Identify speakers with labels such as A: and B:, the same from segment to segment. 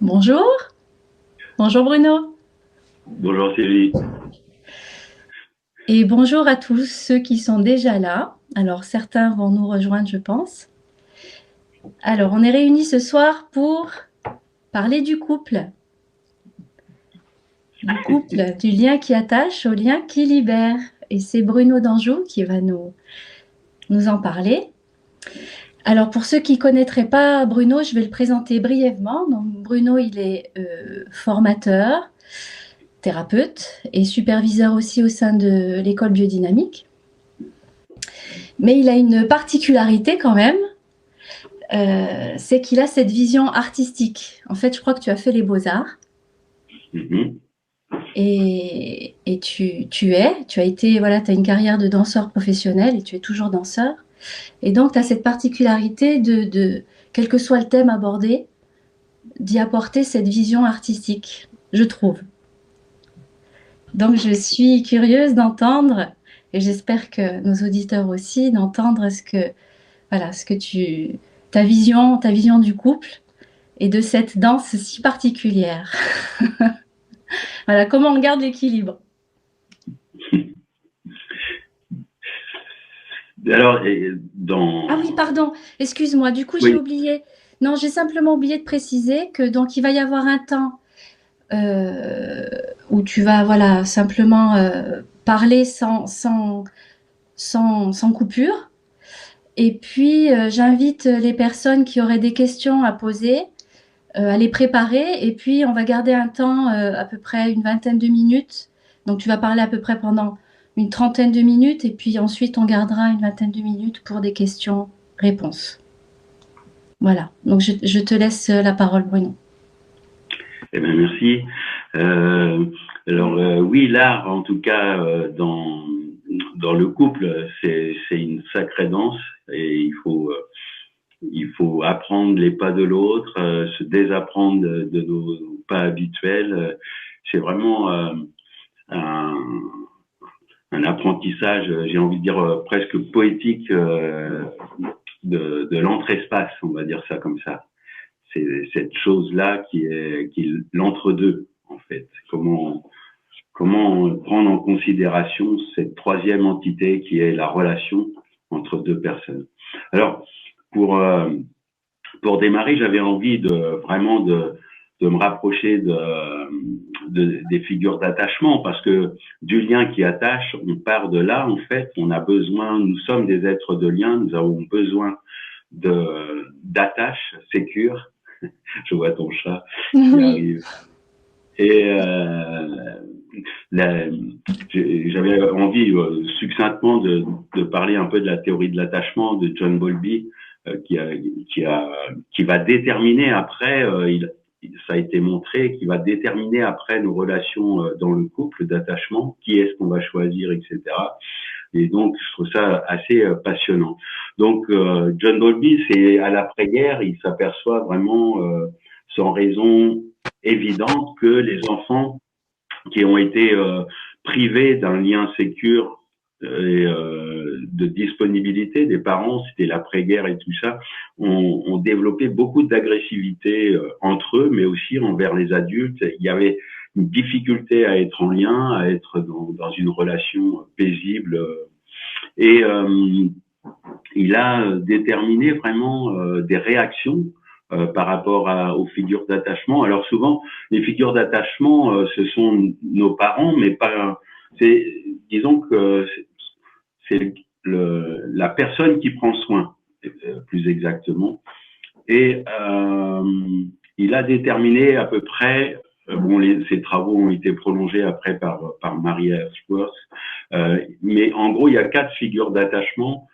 A: Bonjour, bonjour Bruno.
B: Bonjour Sylvie.
A: Et bonjour à tous ceux qui sont déjà là. Alors certains vont nous rejoindre, je pense. Alors on est réunis ce soir pour parler du couple, du lien qui attache au lien qui libère. Et c'est Bruno d'Anjou qui va nous en parler. Alors pour ceux qui ne connaîtraient pas Bruno, je vais le présenter brièvement. Donc Bruno, il est formateur, thérapeute et superviseur aussi au sein de l'école biodynamique. Mais il a une particularité quand même, c'est qu'il a cette vision artistique. En fait, je crois que tu as fait les beaux-arts
B: Mhm.
A: et tu as été, voilà, tu as une carrière de danseur professionnel et tu es toujours danseur. Et donc, tu as cette particularité quel que soit le thème abordé, d'y apporter cette vision artistique, je trouve. Donc, je suis curieuse d'entendre, et j'espère que nos auditeurs aussi, d'entendre voilà, ta vision du couple et de cette danse si particulière. Voilà, comment on garde l'équilibre.
B: Alors,
A: Ah oui, pardon, excuse-moi, du coup j'ai
B: oui,
A: oublié. Non, j'ai simplement oublié de préciser que donc il va y avoir un temps euh, où tu vas voilà simplement parler sans coupure. Et puis j'invite les personnes qui auraient des questions à poser à les préparer. Et puis on va garder un temps à peu près une vingtaine de minutes. Donc tu vas parler à peu près pendant une trentaine de minutes et puis ensuite on gardera une vingtaine de minutes pour des questions-réponses. Voilà, donc je te laisse la parole, Bruno.
B: eh bien, merci. Euh, oui, l'art, en tout cas, dans le couple, c'est une sacrée danse et il faut apprendre les pas de l'autre, se désapprendre de nos pas habituels. C'est vraiment un, un apprentissage, j'ai envie de dire, presque poétique de l'entre-espace, on va dire ça comme ça. C'est cette chose-là qui est l'entre-deux, en fait. Comment prendre en considération cette troisième entité qui est la relation entre deux personnes. Alors, pour, euh, pour démarrer, j'avais envie de me rapprocher des figures d'attachement parce que du lien qui attache, on part de là, en fait, on a besoin, nous sommes des êtres de lien, nous avons besoin d'attache sécure. Je vois ton chat qui
A: Oui,
B: arrive. Et la- j'avais envie succinctement de parler un peu de la théorie de l'attachement de John Bowlby, qui, qui va déterminer après, ça a été montré, qui va déterminer après nos relations dans le couple d'attachement, qui est-ce qu'on va choisir, etc. Et donc, je trouve ça assez passionnant. Donc, John Bowlby, c'est à l'après-guerre, il s'aperçoit vraiment, sans raison évidente, que les enfants qui ont été privés d'un lien sécure et de disponibilité des parents, c'était l'après-guerre et tout ça, ont développé beaucoup d'agressivité entre eux, mais aussi envers les adultes. Il y avait une difficulté à être en lien, à être dans une relation paisible. Et il a déterminé vraiment des réactions par rapport aux figures d'attachement. Alors souvent, les figures d'attachement, ce sont nos parents, mais pas. C'est, disons que c'est la personne qui prend soin, plus exactement. Et il a déterminé à peu près. Bon, ces travaux ont été prolongés après par Mary Ashworth, mais en gros, il y a 4 figures d'attachement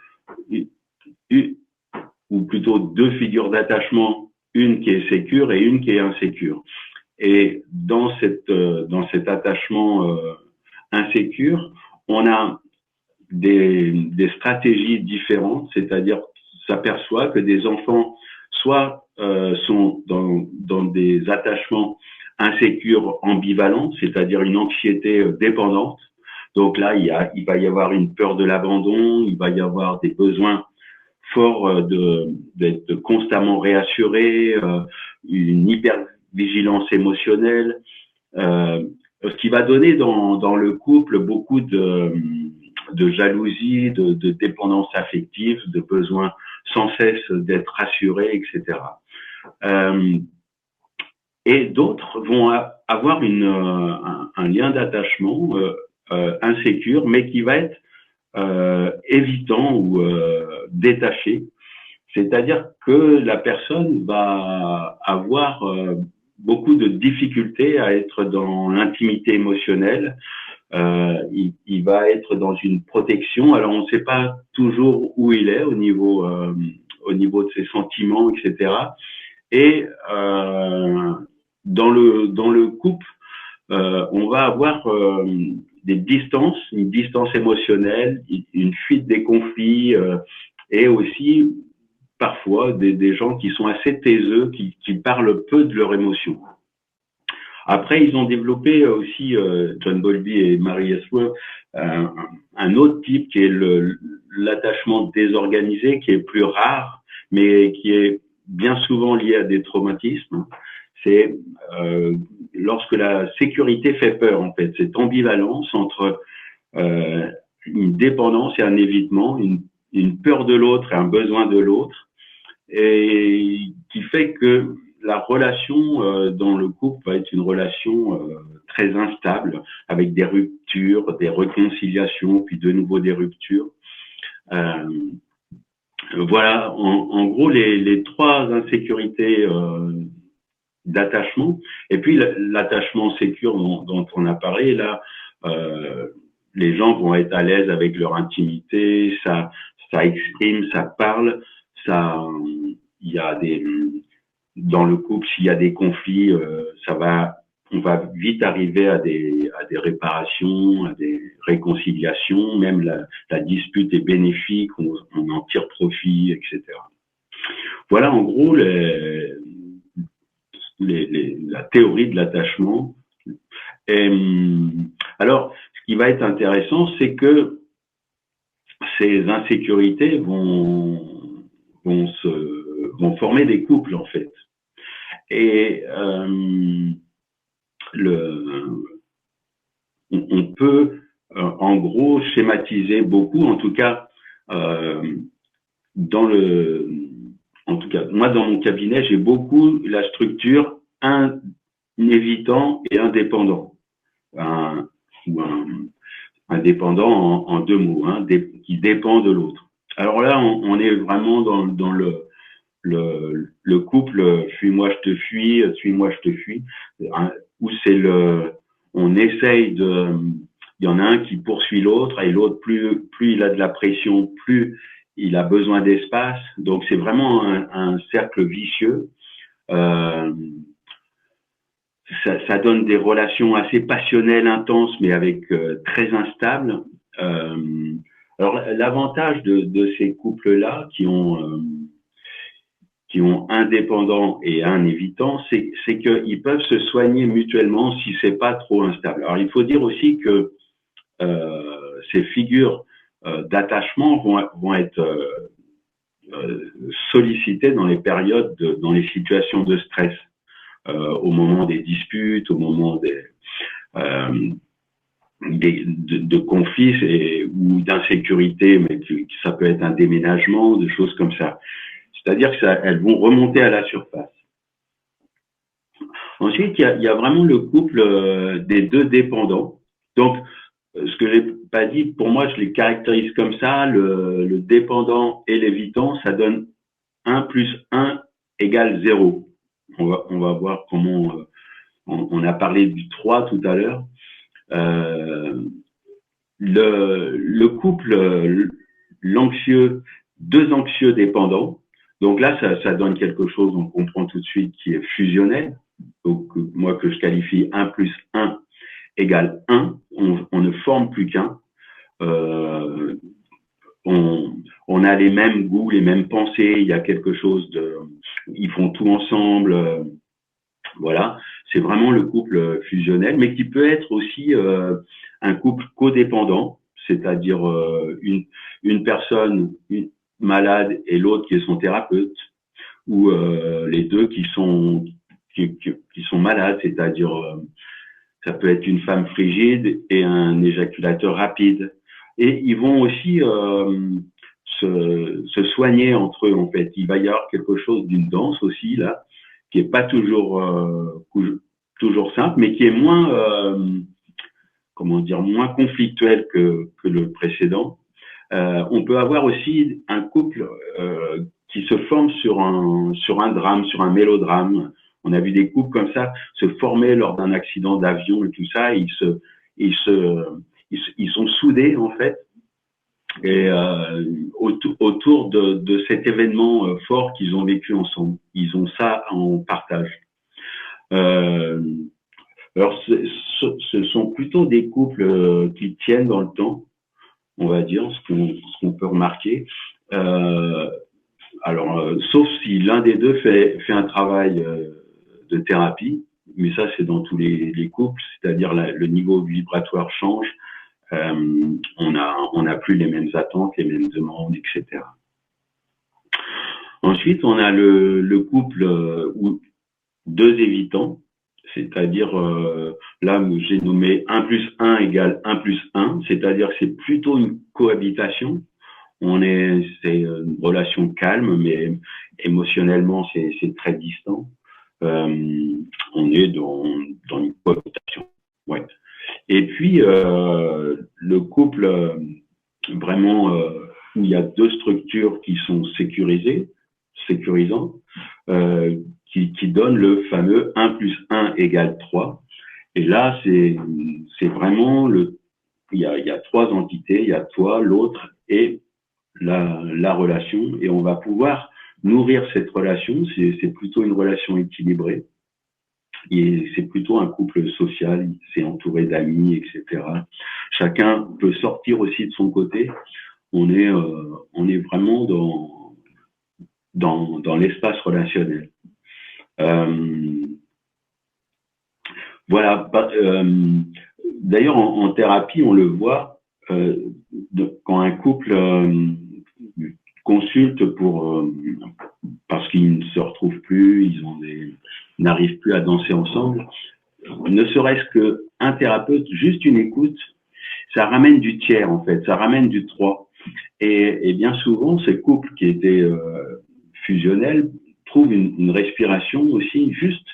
B: ou plutôt 2 figures d'attachement, une qui est sécure et une qui est insécure. Et dans cet attachement insécure, on a des stratégies différentes, c'est-à-dire s'aperçoit que des enfants soit sont dans des attachements insécures ambivalents, c'est-à-dire une anxiété dépendante. Donc là, il va y avoir une peur de l'abandon, il va y avoir des besoins fort d'être constamment réassuré, une vigilance émotionnelle, ce qui va donner dans le couple beaucoup de jalousie, de dépendance affective, de besoin sans cesse d'être rassuré, etc. Et d'autres vont avoir un lien d'attachement insécure, mais qui va être évitant ou détaché. C'est-à-dire que la personne va avoir beaucoup de difficultés à être dans l'intimité émotionnelle. Il va être dans une protection. Alors, on ne sait pas toujours où il est au niveau de ses sentiments, etc. Et dans le couple, on va avoir une distance émotionnelle, une fuite des conflits, et aussi parfois des gens qui sont assez taiseux, qui parlent peu de leurs émotions. Après, ils ont développé aussi, John Bowlby et Mary Ainsworth, un autre type qui est l'attachement désorganisé, qui est plus rare, mais qui est bien souvent lié à des traumatismes. C'est lorsque la sécurité fait peur, en fait, cette ambivalence entre une dépendance et un évitement, une peur de l'autre et un besoin de l'autre, et qui fait que la relation dans le couple va être une relation très instable, avec des ruptures, des réconciliations, puis de nouveau des ruptures. Voilà, en gros, les trois insécurités d'attachement. Et puis, l'attachement sécure dont on a parlé, là, les gens vont être à l'aise avec leur intimité, ça exprime, ça parle, il y a dans le couple, s'il y a des conflits, on va vite arriver à des réparations, à des réconciliations, même la dispute est bénéfique, on en tire profit, etc. Voilà en gros la théorie de l'attachement. Alors, ce qui va être intéressant, c'est que ces insécurités vont former des couples, en fait. Et on peut en gros schématiser beaucoup, en tout cas moi dans mon cabinet, j'ai beaucoup la structure un évitant et indépendant, un dépendant en deux mots, qui dépend de l'autre. Alors là, on est vraiment dans le couple fuis-moi je te fuis, suis-moi je te fuis, où c'est on essaye il y en a un qui poursuit l'autre, et l'autre plus il a de la pression, plus il a besoin d'espace. Donc c'est vraiment un cercle vicieux. Ça donne des relations assez passionnelles, intenses, mais avec très instables. Alors l'avantage de ces couples-là qui ont un dépendant et un évitant, c'est qu'ils peuvent se soigner mutuellement si c'est pas trop instable. Alors il faut dire aussi que ces figures d'attachement vont être sollicitées dans les périodes, dans les situations de stress, au moment des disputes, au moment de conflits ou d'insécurité, mais ça peut être un déménagement, des choses comme ça. C'est-à-dire qu'elles vont remonter à la surface. Ensuite, il y a vraiment le couple des deux dépendants. Donc, ce que j'ai pas dit, pour moi, je les caractérise comme ça. Le dépendant et l'évitant, ça donne 1 plus 1 égale 0. On va voir comment... on a parlé du 3 tout à l'heure. Le couple, l'anxieux, deux anxieux dépendants. Donc là, ça donne quelque chose, on comprend tout de suite, qui est fusionnel. Donc, moi, que je qualifie 1 plus 1 égale 1. On ne forme plus qu'un. On a les mêmes goûts, les mêmes pensées. Il y a quelque chose ils font tout ensemble. Voilà. C'est vraiment le couple fusionnel, mais qui peut être aussi un couple codépendant, c'est-à-dire une personne malade et l'autre qui est son thérapeute, ou les deux qui sont malades, c'est-à-dire ça peut être une femme frigide et un éjaculateur rapide. Et ils vont aussi se soigner entre eux, en fait. Il va y avoir quelque chose d'une danse aussi, là, qui est pas toujours simple, mais qui est moins, comment dire, moins conflictuel que le précédent. On peut avoir aussi un couple qui se forme sur un drame, sur un mélodrame. On a vu des couples comme ça se former lors d'un accident d'avion et tout ça. Ils sont soudés en fait, et autour de cet événement fort qu'ils ont vécu ensemble. Ils ont ça en partage. Alors, ce sont plutôt des couples qui tiennent dans le temps, on va dire, ce qu'on peut remarquer. Sauf si l'un des deux fait un travail de thérapie, mais ça c'est dans tous les couples, c'est-à-dire le niveau vibratoire change, on a plus les mêmes attentes, les mêmes demandes, etc. Ensuite, on a le couple où deux évitants, c'est-à-dire là où j'ai nommé 1 plus 1 égale 1 plus 1, c'est-à-dire que c'est plutôt une cohabitation. C'est une relation calme, mais émotionnellement c'est très distant. On est dans une cohabitation. Ouais. Et puis le couple vraiment où il y a deux structures qui sont sécurisantes, qui donnent le fameux 1 plus 1 égale 3. Et là, c'est vraiment il y a trois entités, il y a toi, l'autre et la relation, et on va pouvoir nourrir cette relation. C'est plutôt une relation équilibrée, et c'est plutôt un couple social, c'est entouré d'amis, etc. Chacun peut sortir aussi de son côté. On est vraiment dans l'espace relationnel. Voilà. D'ailleurs, en thérapie, on le voit quand un couple consulte parce qu'ils ne se retrouvent plus, ils n'arrivent plus à danser ensemble. Ne serait-ce qu'un thérapeute, juste une écoute, ça ramène du tiers en fait, ça ramène du 3. Et bien souvent, ces couples qui étaient fusionnels trouvent une respiration aussi juste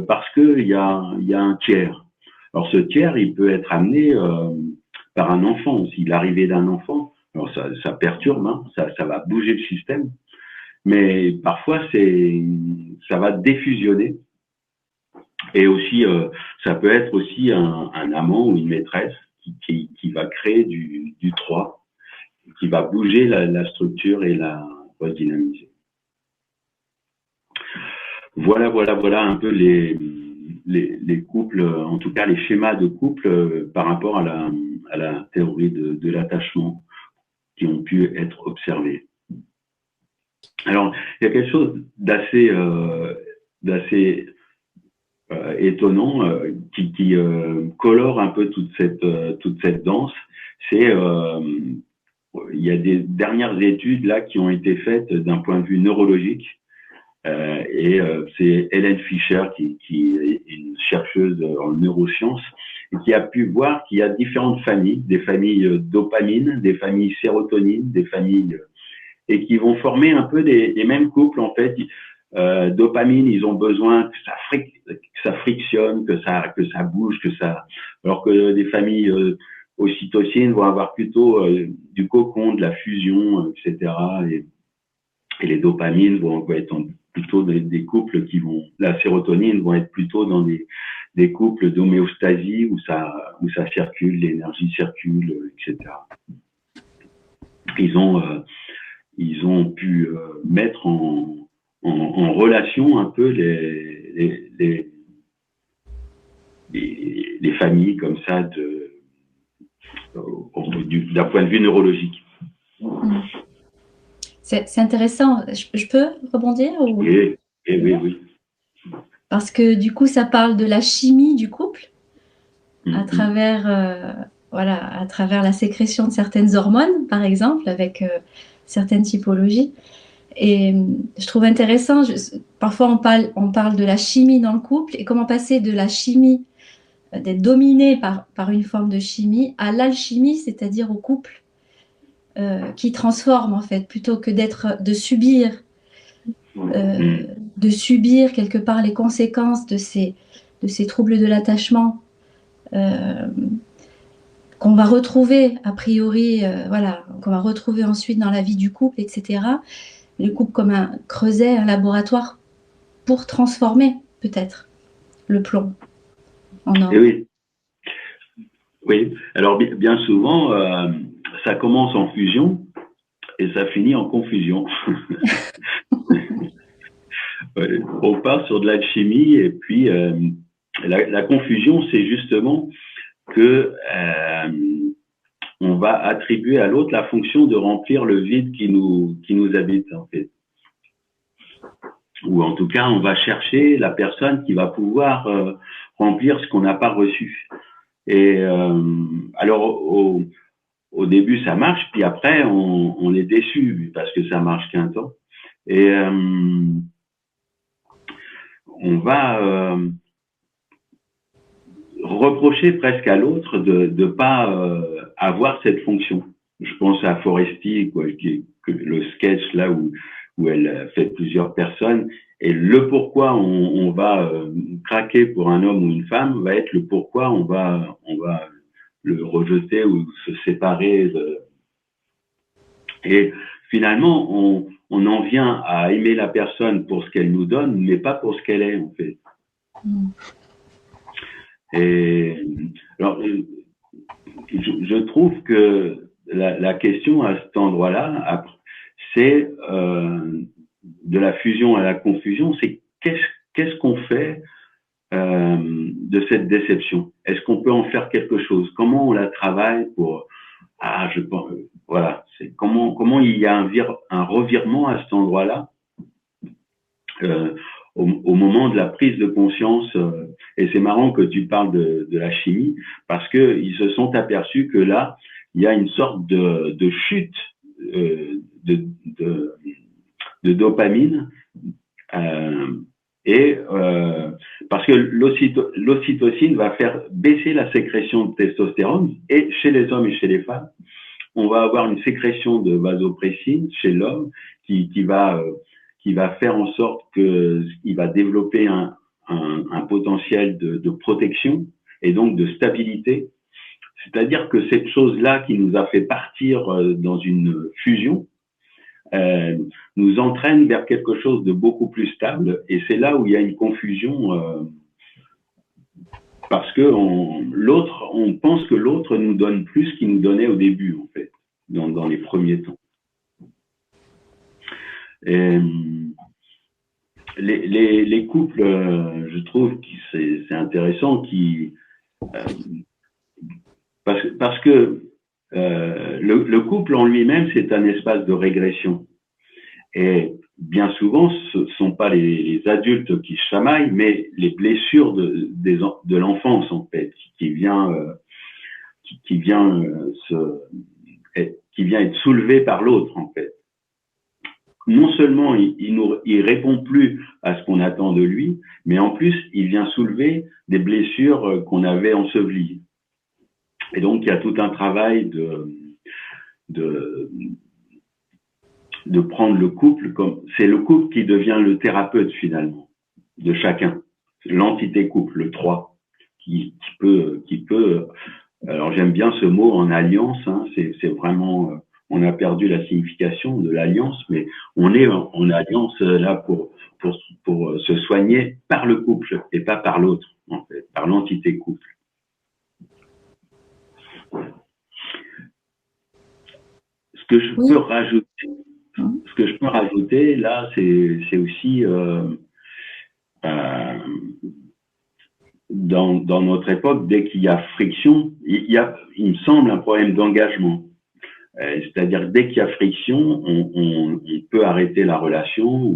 B: parce qu'il y a un tiers. Alors ce tiers, il peut être amené par un enfant aussi, l'arrivée d'un enfant. Alors ça perturbe, hein, ça va bouger le système, mais parfois ça va défusionner. Et aussi, ça peut être aussi un amant ou une maîtresse qui va créer du 3, qui va bouger la structure et la redynamiser. Voilà un peu les couples, en tout cas les schémas de couple par rapport à la théorie de l'attachement qui ont pu être observés. Alors, il y a quelque chose d'assez étonnant qui colore un peu toute cette danse. C'est il y a des dernières études là qui ont été faites d'un point de vue neurologique. C'est Hélène Fischer qui est une chercheuse en neurosciences et qui a pu voir qu'il y a différentes familles, des familles dopamine, des familles sérotonine, des familles et qui vont former un peu les mêmes couples en fait. Dopamine, ils ont besoin que ça frictionne, que ça bouge, alors que des familles ocytocine vont avoir plutôt du cocon, de la fusion, etc. Et les dopamines vont être plutôt des couples la sérotonine vont être plutôt dans des couples d'homéostasie où ça circule, l'énergie circule, etc. Ils ont pu mettre en relation un peu les familles comme ça d'un point de vue neurologique.
A: C'est intéressant. Je peux rebondir ou...
B: Oui.
A: Parce que du coup, ça parle de la chimie du couple à travers la sécrétion de certaines hormones, par exemple, avec certaines typologies. Et je trouve intéressant, parfois on parle de la chimie dans le couple et comment passer de la chimie, d'être dominé par une forme de chimie, à l'alchimie, c'est-à-dire au couple qui transforme en fait, plutôt que de subir quelque part les conséquences de ces troubles de l'attachement qu'on va retrouver a priori, voilà, qu'on va retrouver ensuite dans la vie du couple, etc. Le couple comme un creuset, un laboratoire pour transformer peut-être le plomb en
B: Et
A: or.
B: oui, oui. Alors bien souvent, ça commence en fusion et ça finit en confusion. Ouais, on part sur de l'alchimie et puis la confusion, c'est justement que on va attribuer à l'autre la fonction de remplir le vide qui nous habite en fait. Ou en tout cas, on va chercher la personne qui va pouvoir remplir ce qu'on n'a pas reçu. Et alors au début ça marche, puis après on est déçu parce que ça marche qu'un temps. Et on va reprocher presque à l'autre de ne pas avoir cette fonction. Je pense à Foresti, quoi, le sketch là où elle fait plusieurs personnes, et le pourquoi on va craquer pour un homme ou une femme va être le pourquoi on va le rejeter ou se séparer. Et finalement, on en vient à aimer la personne pour ce qu'elle nous donne, mais pas pour ce qu'elle est en fait. Et alors, je trouve que la question à cet endroit-là, c'est de la fusion à la confusion, c'est qu'est-ce qu'on fait de cette déception? Est-ce qu'on peut en faire quelque chose? Comment on la travaille pour je pense, voilà, c'est comment il y a un revirement à cet endroit-là au moment de la prise de conscience. Et c'est marrant que tu parles de la chimie parce que ils se sont aperçus que là, il y a une sorte de chute de dopamine parce que l'ocytocine va faire baisser la sécrétion de testostérone et chez les hommes et chez les femmes, on va avoir une sécrétion de vasopressine chez l'homme qui va faire en sorte qu'il va développer un potentiel de protection et donc de stabilité. C'est-à-dire que cette chose-là qui nous a fait partir dans une fusion nous entraîne vers quelque chose de beaucoup plus stable. Et c'est là où il y a une confusion parce que on pense que l'autre nous donne plus qu'il nous donnait au début, en fait, dans les premiers temps. Et, les couples, je trouve que c'est intéressant parce que le couple en lui-même, c'est un espace de régression. Et bien souvent, ce ne sont pas les adultes qui chamaillent, mais les blessures de l'enfance, en fait, qui vient être soulevée par l'autre, en fait. Non seulement il répond plus à ce qu'on attend de lui, mais en plus, il vient soulever des blessures qu'on avait ensevelies. Et donc, il y a tout un travail de prendre le couple comme c'est le couple qui devient le thérapeute finalement de chacun, l'entité couple, le 3 qui peut alors j'aime bien ce mot en alliance, hein, c'est vraiment on a perdu la signification de l'alliance, mais on est en alliance là pour se soigner par le couple et pas par l'autre, en fait, par l'entité couple. Ce que je peux rajouter là, c'est aussi dans notre époque, dès qu'il y a friction, il me semble, un problème d'engagement. C'est-à-dire dès qu'il y a friction, on peut arrêter la relation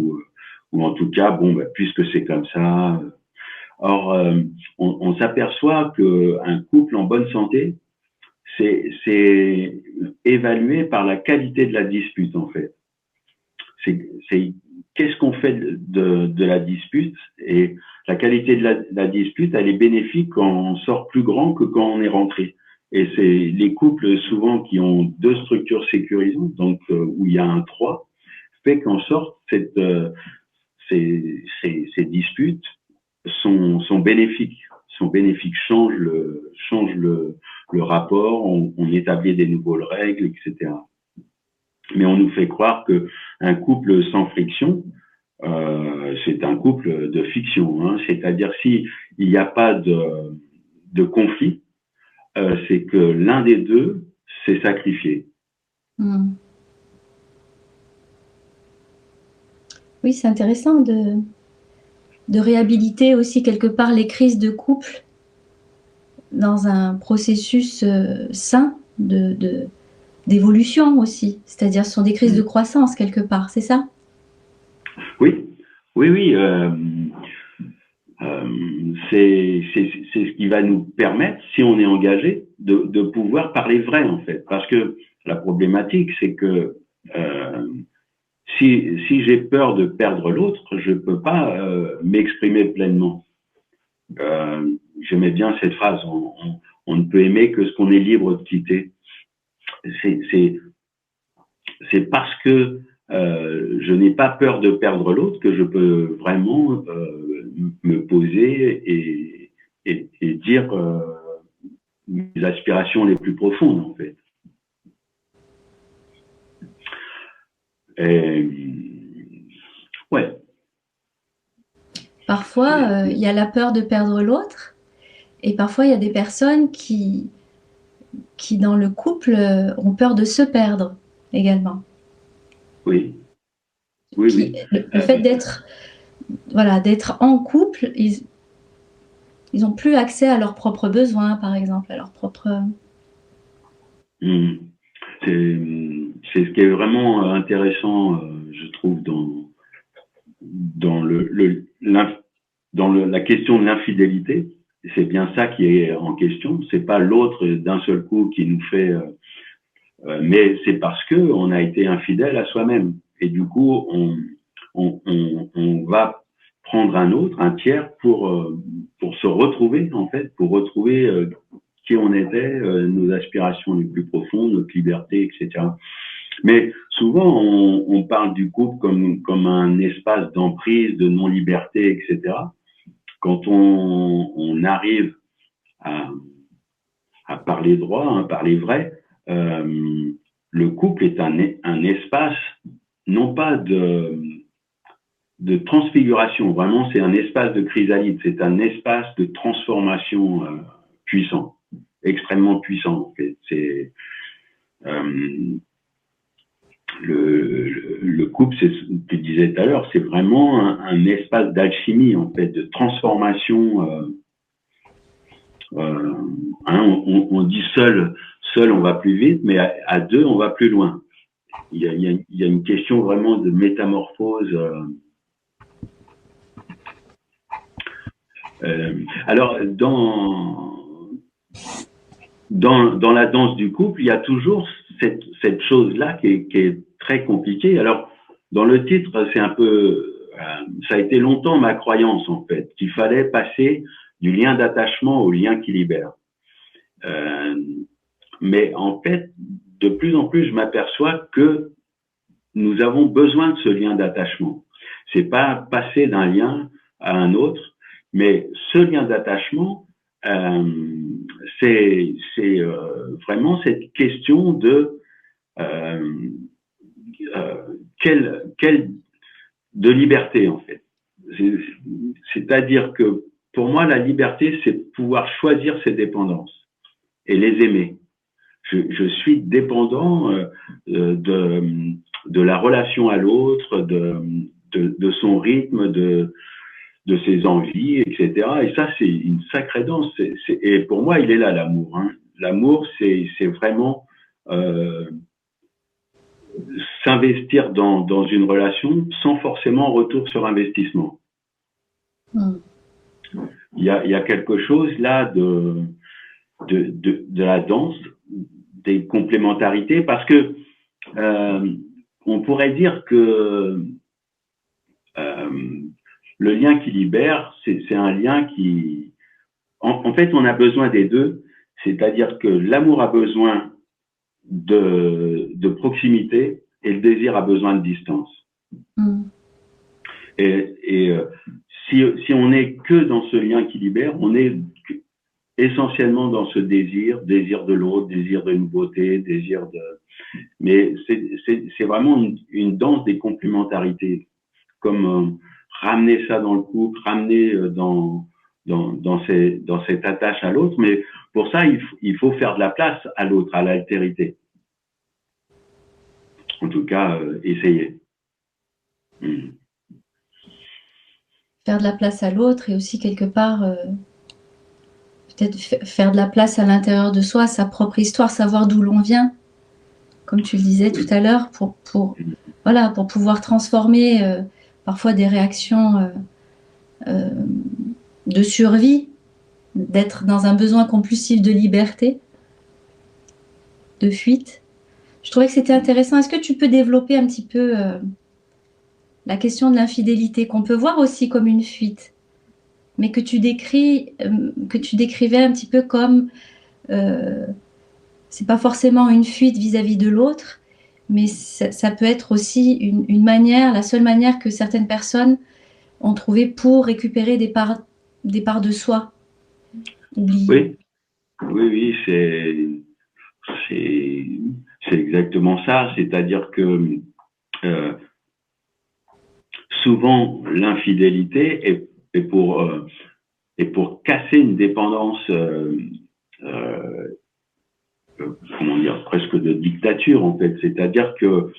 B: ou en tout cas, puisque c'est comme ça. Or, on s'aperçoit qu'un couple en bonne santé, c'est évalué par la qualité de la dispute, en fait. c'est qu'est-ce qu'on fait de la dispute, et la qualité de la dispute, elle est bénéfique quand on sort plus grand que quand on est rentré. Et c'est les couples souvent qui ont deux structures sécurisantes, donc où il y a un 3, fait qu'en sorte ces disputes sont bénéfiques, changent le rapport, on établit des nouvelles règles, etc. Mais on nous fait croire que un couple sans friction, c'est un couple de fiction, hein. C'est-à-dire si il n'y a pas de conflit, c'est que l'un des deux s'est sacrifié.
A: Oui, c'est intéressant de réhabiliter aussi quelque part les crises de couple dans un processus sain d'évolution aussi. C'est-à-dire ce sont des crises de croissance quelque part, c'est ça?
B: Oui. C'est ce qui va nous permettre, si on est engagé, de pouvoir parler vrai en fait. Parce que la problématique, c'est que si j'ai peur de perdre l'autre, je peux pas m'exprimer pleinement. J'aimais bien cette phrase, on ne peut aimer que ce qu'on est libre de quitter. C'est parce que je n'ai pas peur de perdre l'autre que je peux vraiment me poser et dire mes aspirations les plus profondes en fait. Et, ouais.
A: Parfois, il y a la peur de perdre l'autre, et parfois il y a des personnes qui dans le couple ont peur de se perdre également.
B: Oui.
A: Le fait d'être en couple, ils n'ont plus accès à leurs propres besoins, par exemple, à leurs propres...
B: C'est ce qui est vraiment intéressant, je trouve, dans la question de l'infidélité. C'est bien ça qui est en question. C'est pas l'autre d'un seul coup qui nous fait, mais c'est parce que on a été infidèle à soi-même. Et du coup, on va prendre un autre, un tiers, pour se retrouver en fait, pour retrouver qui on était, nos aspirations les plus profondes, notre liberté, etc. Mais souvent, on parle du couple comme un espace d'emprise, de non-liberté, etc. Quand on arrive à parler droit, hein, parler vrai, le couple est un espace, non pas de transfiguration, vraiment c'est un espace de chrysalide, c'est un espace de transformation puissant, extrêmement puissant en fait. C'est le couple, c'est ce que tu disais tout à l'heure, c'est vraiment un espace d'alchimie en fait, de transformation. On dit seul on va plus vite, mais à deux on va plus loin. Il y a une question vraiment de métamorphose. Alors dans la danse du couple, il y a toujours cette chose-là qui est très compliquée. Alors, dans le titre, c'est un peu, ça a été longtemps ma croyance, en fait, qu'il fallait passer du lien d'attachement au lien qui libère. Mais en fait, de plus en plus, je m'aperçois que nous avons besoin de ce lien d'attachement. C'est pas passer d'un lien à un autre, mais ce lien d'attachement, c'est vraiment cette question de de liberté en fait. C'est-à-dire que pour moi la liberté c'est pouvoir choisir ses dépendances et les aimer. Je suis dépendant de la relation à l'autre, de son rythme, de ses envies, etc. Et ça, c'est une sacrée danse. Et pour moi, il est là, l'amour. Hein. L'amour, c'est vraiment s'investir dans une relation sans forcément retour sur investissement. Il y a quelque chose là de la danse, des complémentarités, parce que on pourrait dire que le lien qui libère, c'est un lien qui, en fait, on a besoin des deux. C'est-à-dire que l'amour a besoin de proximité et le désir a besoin de distance.
A: Mm.
B: Et si on n'est que dans ce lien qui libère, on est essentiellement dans ce désir de l'autre, désir de nouveauté, désir de... Mais c'est vraiment une danse des complémentarités, comme ramener ça dans le couple, ramener dans cette attache à l'autre, mais pour ça, il faut faire de la place à l'autre, à l'altérité. En tout cas, essayer.
A: Faire de la place à l'autre et aussi quelque part peut-être faire de la place à l'intérieur de soi, sa propre histoire, savoir d'où l'on vient, comme tu le disais tout à l'heure, voilà, pour pouvoir transformer parfois des réactions de survie, d'être dans un besoin compulsif de liberté, de fuite. Je trouvais que c'était intéressant. Est-ce que tu peux développer un petit peu la question de l'infidélité, qu'on peut voir aussi comme une fuite, mais que tu décrivais un petit peu comme c'est pas forcément une fuite vis-à-vis de l'autre, mais ça peut être aussi une manière, la seule manière que certaines personnes ont trouvé pour récupérer des parts de soi oubliées.
B: Oui, c'est exactement ça. C'est-à-dire que souvent l'infidélité est pour casser une dépendance, comment dire, presque de dictature en fait. C'est-à-dire que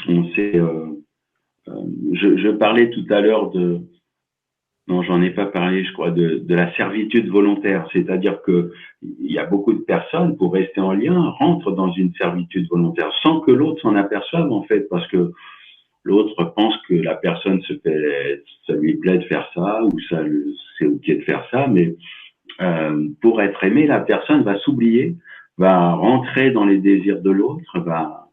B: on sait, je parlais tout à l'heure non, j'en ai pas parlé, je crois, de la servitude volontaire. C'est-à-dire que il y a beaucoup de personnes, pour rester en lien, rentrent dans une servitude volontaire sans que l'autre s'en aperçoive, en fait, parce que l'autre pense que la personne ça lui plaît de faire ça, ou c'est ok de faire ça, mais pour être aimé, la personne va s'oublier, va rentrer dans les désirs de l'autre, va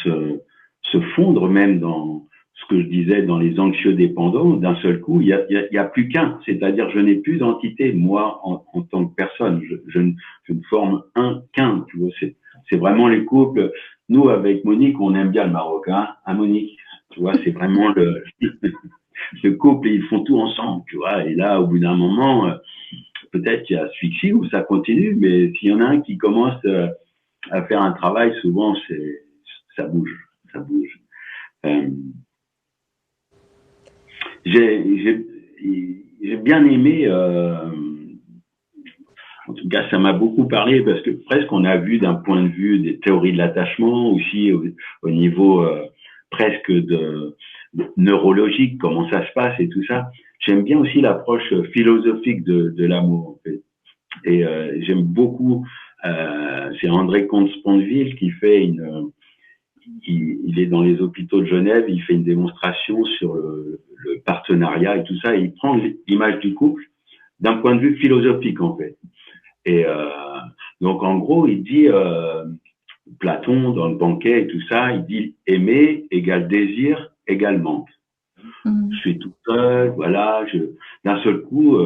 B: se fondre même dans ce que je disais dans les anxieux dépendants. D'un seul coup, il y a plus qu'un, c'est-à-dire je n'ai plus d'entité moi en tant que personne, je ne forme qu'un, tu vois, c'est vraiment les couples. Nous avec Monique, on aime bien le marocain, hein Monique, tu vois, c'est vraiment le couple et ils font tout ensemble, tu vois, et là au bout d'un moment peut-être qu'il y a asphyxie ou ça continue, mais s'il y en a un qui commence à faire un travail, souvent ça bouge. J'ai bien aimé, en tout cas ça m'a beaucoup parlé parce que presque on a vu d'un point de vue des théories de l'attachement, aussi au niveau presque de neurologique, comment ça se passe et tout ça. J'aime bien aussi l'approche philosophique de l'amour en fait. Et j'aime beaucoup, c'est André Comte-Sponville qui fait il est dans les hôpitaux de Genève, il fait une démonstration sur le partenariat et tout ça, et il prend l'image du couple d'un point de vue philosophique en fait. Et donc en gros, il dit, Platon dans le banquet et tout ça, il dit aimer égale désir égale manque. Je suis tout seul, voilà, d'un seul coup,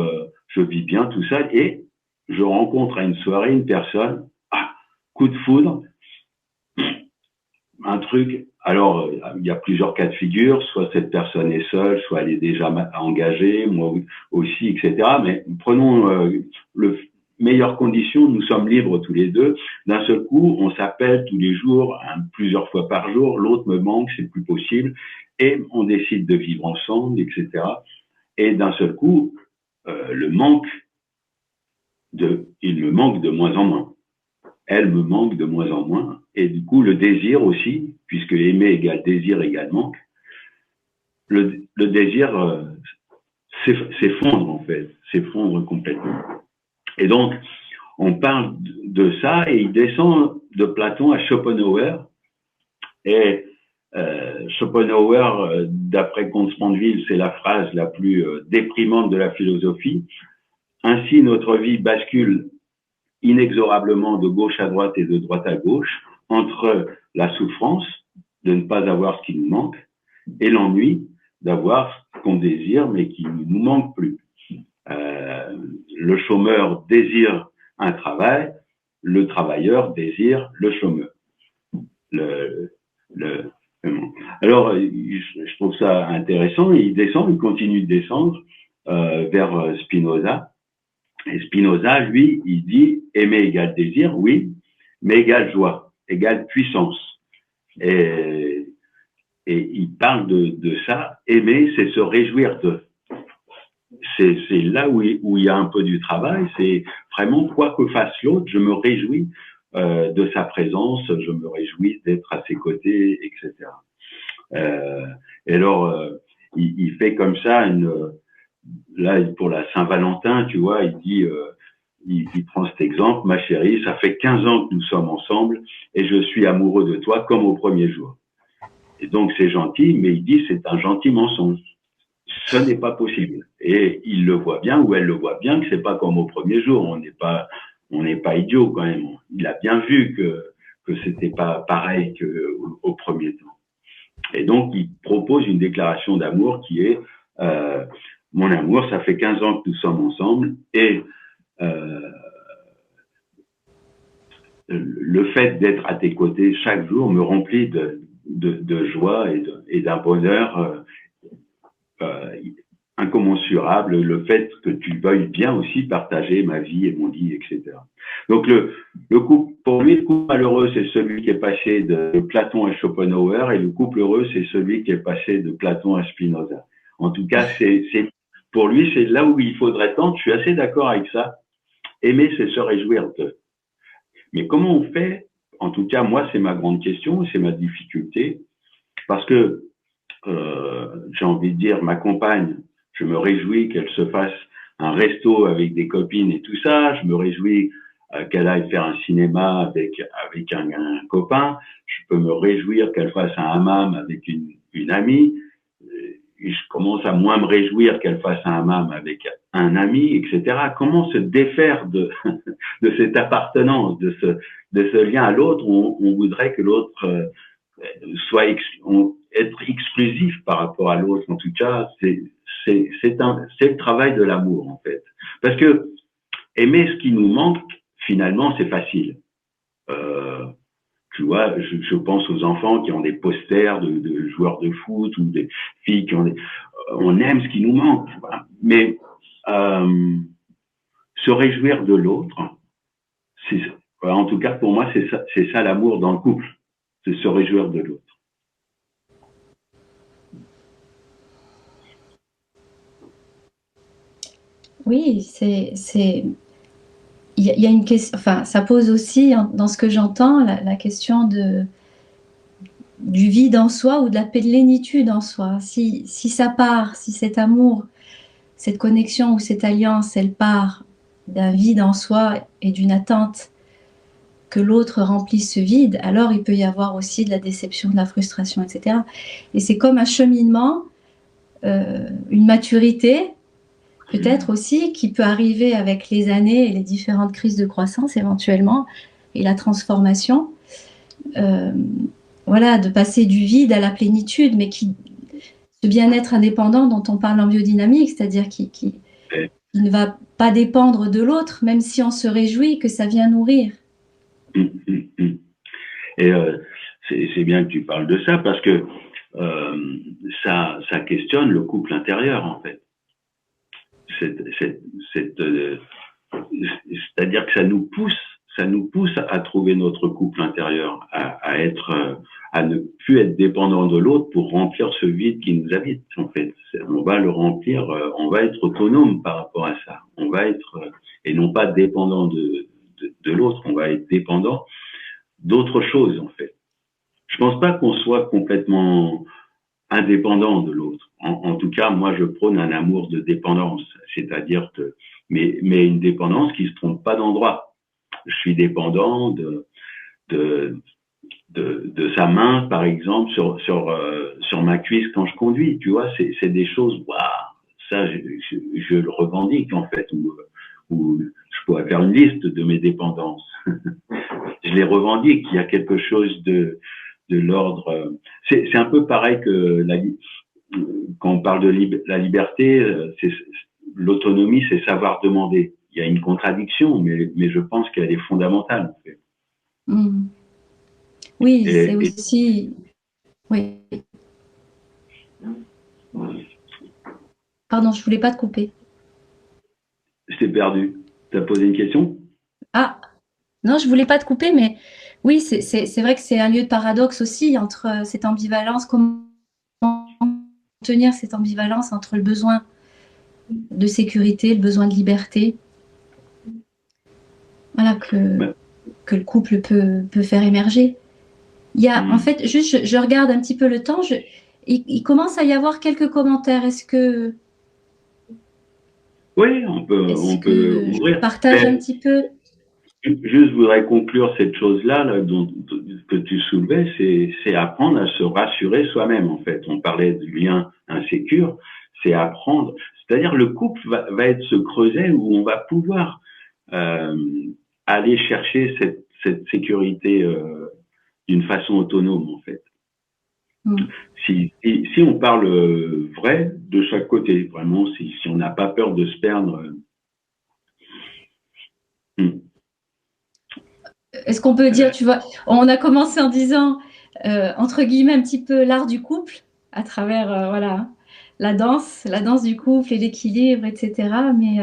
B: je vis bien tout ça, et je rencontre à une soirée une personne, coup de foudre, un truc. Alors, il y a plusieurs cas de figure, soit cette personne est seule, soit elle est déjà engagée, moi aussi, etc. Mais prenons le meilleures conditions, nous sommes libres tous les deux. D'un seul coup, on s'appelle tous les jours, plusieurs fois par jour, l'autre me manque, c'est plus possible, et on décide de vivre ensemble, etc. Et d'un seul coup, il me manque de moins en moins. Elle me manque de moins en moins. Et du coup, le désir aussi, puisque aimer égale désir égale manque, le désir s'effondre en fait, s'effondre complètement. Et donc, on parle de ça et il descend de Platon à Schopenhauer. Et Schopenhauer, d'après Comte-Sponville, c'est la phrase la plus déprimante de la philosophie. Ainsi, notre vie bascule inexorablement de gauche à droite et de droite à gauche entre la souffrance, de ne pas avoir ce qui nous manque, et l'ennui d'avoir ce qu'on désire mais qui ne nous manque plus. Le chômeur désire un travail, le travailleur désire le chômeur. Alors, je trouve ça intéressant. Il continue de descendre vers Spinoza. Et Spinoza, lui, il dit aimer égale désir, oui, mais égale joie, égale puissance. Et il parle de ça. Aimer, c'est se réjouir de. C'est là où il y a un peu du travail. C'est vraiment quoi que fasse l'autre, je me réjouis de sa présence, je me réjouis d'être à ses côtés, etc. Et alors, il fait comme ça là pour la Saint-Valentin, tu vois, il dit, il prend cet exemple, ma chérie, ça fait 15 ans que nous sommes ensemble et je suis amoureux de toi comme au premier jour. Et donc c'est gentil, mais il dit c'est un gentil mensonge. Ce n'est pas possible. Et il le voit bien, ou elle le voit bien, que c'est pas comme au premier jour. On n'est pas idiot quand même. Il a bien vu que c'était pas pareil qu'au premier temps. Et donc, il propose une déclaration d'amour qui est mon amour, ça fait 15 ans que nous sommes ensemble et le fait d'être à tes côtés chaque jour me remplit de joie et d'un bonheur incommensurable, le fait que tu veuilles bien aussi partager ma vie et mon lit, etc. Donc le couple, pour lui, le couple malheureux, c'est celui qui est passé de Platon à Schopenhauer, et le couple heureux, c'est celui qui est passé de Platon à Spinoza. En tout cas, pour lui, c'est là où il faudrait tendre. Je suis assez d'accord avec ça. Aimer, c'est se réjouir de. Mais comment on fait? En tout cas, moi, c'est ma grande question, c'est ma difficulté, parce que j'ai envie de dire, ma compagne, je me réjouis qu'elle se fasse un resto avec des copines et tout ça. Je me réjouis qu'elle aille faire un cinéma avec un copain. Je peux me réjouir qu'elle fasse un hammam avec une amie. Et je commence à moins me réjouir qu'elle fasse un hammam avec un ami, etc. Comment se défaire de cette appartenance, de ce lien à l'autre où on voudrait que l'autre soit être exclusif par rapport à l'autre. En tout cas, c'est le travail de l'amour, en fait. Parce que aimer ce qui nous manque, finalement, c'est facile. Tu vois, je pense aux enfants qui ont des posters de joueurs de foot ou des filles qui ont on aime ce qui nous manque. Mais se réjouir de l'autre, en tout cas pour moi, c'est ça l'amour dans le couple, c'est se réjouir de l'autre.
A: Oui, il y a une question, enfin, ça pose aussi, dans ce que j'entends, la question du vide en soi ou de la plénitude en soi. Si ça part, si cet amour, cette connexion ou cette alliance, elle part d'un vide en soi et d'une attente que l'autre remplisse ce vide, alors il peut y avoir aussi de la déception, de la frustration, etc. Et c'est comme un cheminement, une maturité, peut-être aussi, qui peut arriver avec les années et les différentes crises de croissance éventuellement, et la transformation. Voilà, de passer du vide à la plénitude, mais ce bien-être indépendant dont on parle en biodynamique, c'est-à-dire qui ne va pas dépendre de l'autre, même si on se réjouit que ça vient nourrir.
B: Et c'est bien que tu parles de ça, parce que ça questionne le couple intérieur, en fait. C'est-à-dire que ça nous pousse à trouver notre couple intérieur, à ne plus être dépendant de l'autre pour remplir ce vide qui nous habite. En fait, on va le remplir, on va être autonome par rapport à ça. On va être et non pas dépendant de l'autre. On va être dépendant d'autre chose, en fait. Je pense pas qu'on soit complètement indépendant de l'autre. En tout cas, moi, je prône un amour de dépendance, c'est-à-dire mais une dépendance qui se trompe pas d'endroit. Je suis dépendant de sa main, par exemple, sur ma cuisse quand je conduis. Tu vois, c'est des choses, waouh, ça, je le revendique, en fait, où je pourrais faire une liste de mes dépendances. Je les revendique. Il y a quelque chose de l'ordre. C'est un peu pareil que quand on parle de la liberté, l'autonomie, c'est savoir demander. Il y a une contradiction, mais je pense qu'elle est fondamentale. En fait.
A: Mm. Oui, c'est
B: Et
A: aussi. Oui. Pardon, je voulais pas te couper.
B: je t'ai perdu. Tu as posé une question?
A: Ah, non, je voulais pas te couper, mais oui, c'est vrai que c'est un lieu de paradoxe aussi entre cette ambivalence, comment tenir cette ambivalence entre le besoin de sécurité, le besoin de liberté, voilà,
B: Ben,
A: que le couple peut faire émerger. Il y a, en
B: hmm.
A: fait, juste, je regarde un petit peu le temps, il commence à y avoir quelques commentaires.
B: Oui,
A: Est-ce
B: on peut
A: que je
B: ouvrir.
A: partage un
B: Mais
A: petit peu?
B: juste, je voudrais conclure cette chose-là que tu soulevais, c'est apprendre à se rassurer soi-même, en fait. On parlait du lien insécure, c'est apprendre. C'est-à-dire le couple va être ce creuset où on va pouvoir euh, aller chercher cette sécurité d'une façon autonome, en fait.
A: Mm.
B: Si on parle vrai de chaque côté, vraiment, si on n'a pas peur de se perdre. Hmm.
A: Est-ce qu'on peut dire, tu vois, on a commencé en disant, entre guillemets, un petit peu l'art du couple, à travers, voilà, la danse du couple et l'équilibre, etc. Mais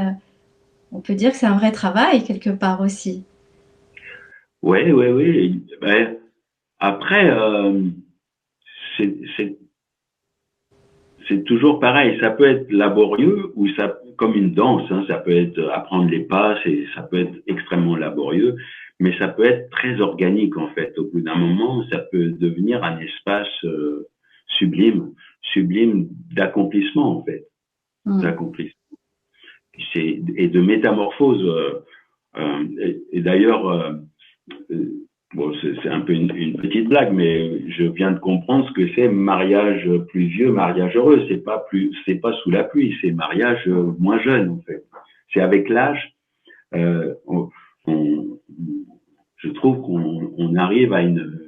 A: on peut dire que c'est un vrai travail quelque part aussi.
B: Ouais, ouais, ouais. Ben, après, c'est c'est toujours pareil. Ça peut être laborieux ou ça, comme une danse, hein, ça peut être apprendre les pas, ça peut être extrêmement laborieux, mais ça peut être très organique en fait. Au bout d'un moment, ça peut devenir un espace sublime, sublime d'accomplissement en fait,
A: Mm.
B: d'accomplissement et de métamorphose. Et d'ailleurs, euh, bon, c'est un peu une petite blague, mais je viens de comprendre ce que c'est mariage pluvieux, mariage heureux. C'est pas sous la pluie, c'est mariage moins jeune en fait. C'est avec l'âge, euh, on, on, je trouve qu'on arrive à une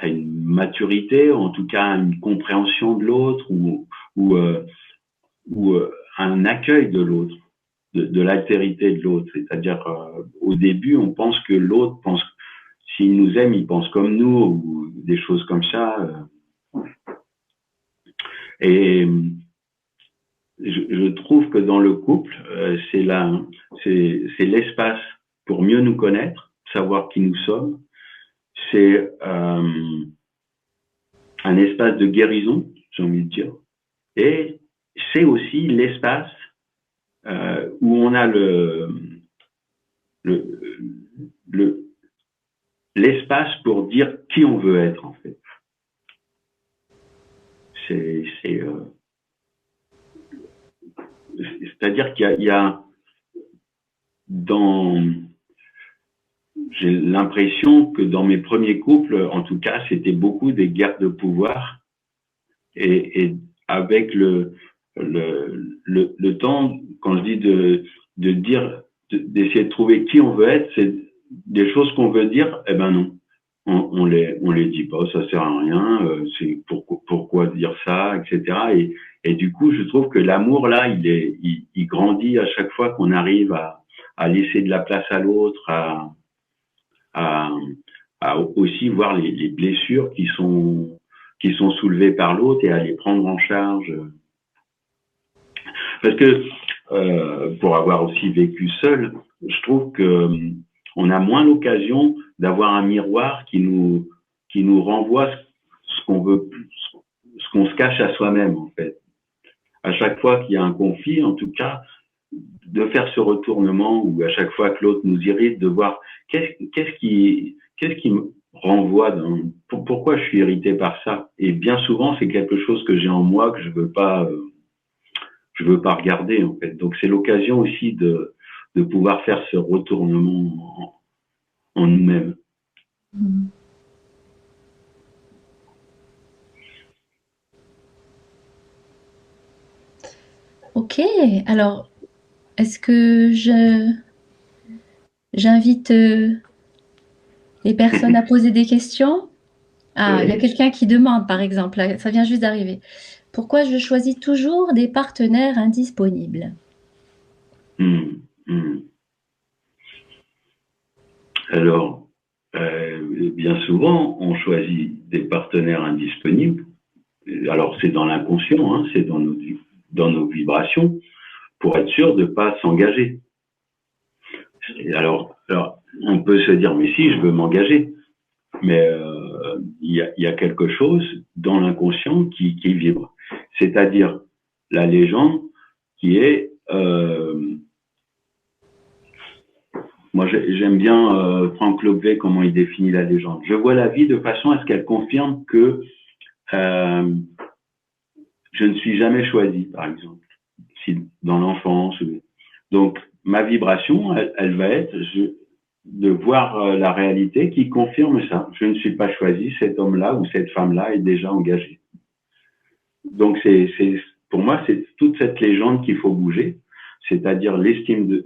B: maturité, en tout cas à une compréhension de l'autre ou, euh, ou un accueil de l'autre, de l'altérité de l'autre. C'est-à-dire, au début, on pense que l'autre pense, s'il nous aime, il pense comme nous, ou des choses comme ça. Et je trouve que dans le couple, c'est là, c'est l'espace pour mieux nous connaître, savoir qui nous sommes. C'est un espace de guérison, j'ai envie de dire. Et c'est aussi l'espace où on a le, le, l'espace pour dire qui on veut être, en fait. C'est c'est-à-dire qu'il y a dans, j'ai l'impression que dans mes premiers couples, en tout cas, c'était beaucoup des guerres de pouvoir et avec le temps, quand je dis de dire, d'essayer de trouver qui on veut être, c'est des choses qu'on veut dire, eh ben non. On les dit pas, ça sert à rien, c'est pourquoi dire ça, etc. Et du coup, je trouve que l'amour là, il grandit à chaque fois qu'on arrive à laisser de la place à l'autre, à, à aussi voir les blessures qui sont soulevées par l'autre et à les prendre en charge. Parce que pour avoir aussi vécu seul, je trouve que on a moins l'occasion d'avoir un miroir qui nous renvoie ce qu'on veut, ce qu'on se cache à soi-même en fait. À chaque fois qu'il y a un conflit, en tout cas, de faire ce retournement ou à chaque fois que l'autre nous irrite, de voir qu'est-ce qui me renvoie pourquoi je suis irrité par ça. Et bien souvent, c'est quelque chose que j'ai en moi que je veux pas regarder en fait. Donc c'est l'occasion aussi de pouvoir faire ce retournement en nous-mêmes.
A: Mm. Ok, alors est-ce que j'invite les personnes à poser des questions? Ah, il y a quelqu'un qui demande, par exemple, là, ça vient juste d'arriver. Pourquoi je choisis toujours des partenaires indisponibles?
B: Hmm, hmm. Alors, bien souvent, on choisit des partenaires indisponibles. Alors, c'est dans l'inconscient, hein, c'est dans nos vibrations, pour être sûr de ne pas s'engager. Alors, on peut se dire, mais si, je veux m'engager. Mais y a quelque chose dans l'inconscient qui vibre. C'est-à-dire la légende qui est... moi, j'aime bien Franck Lobvet, comment il définit la légende. Je vois la vie de façon à ce qu'elle confirme que je ne suis jamais choisi, par exemple, si dans l'enfance. Donc, ma vibration, elle va être de voir la réalité qui confirme ça. Je ne suis pas choisi, cet homme-là ou cette femme-là est déjà engagé. Donc, pour moi, c'est toute cette légende qu'il faut bouger, c'est-à-dire l'estime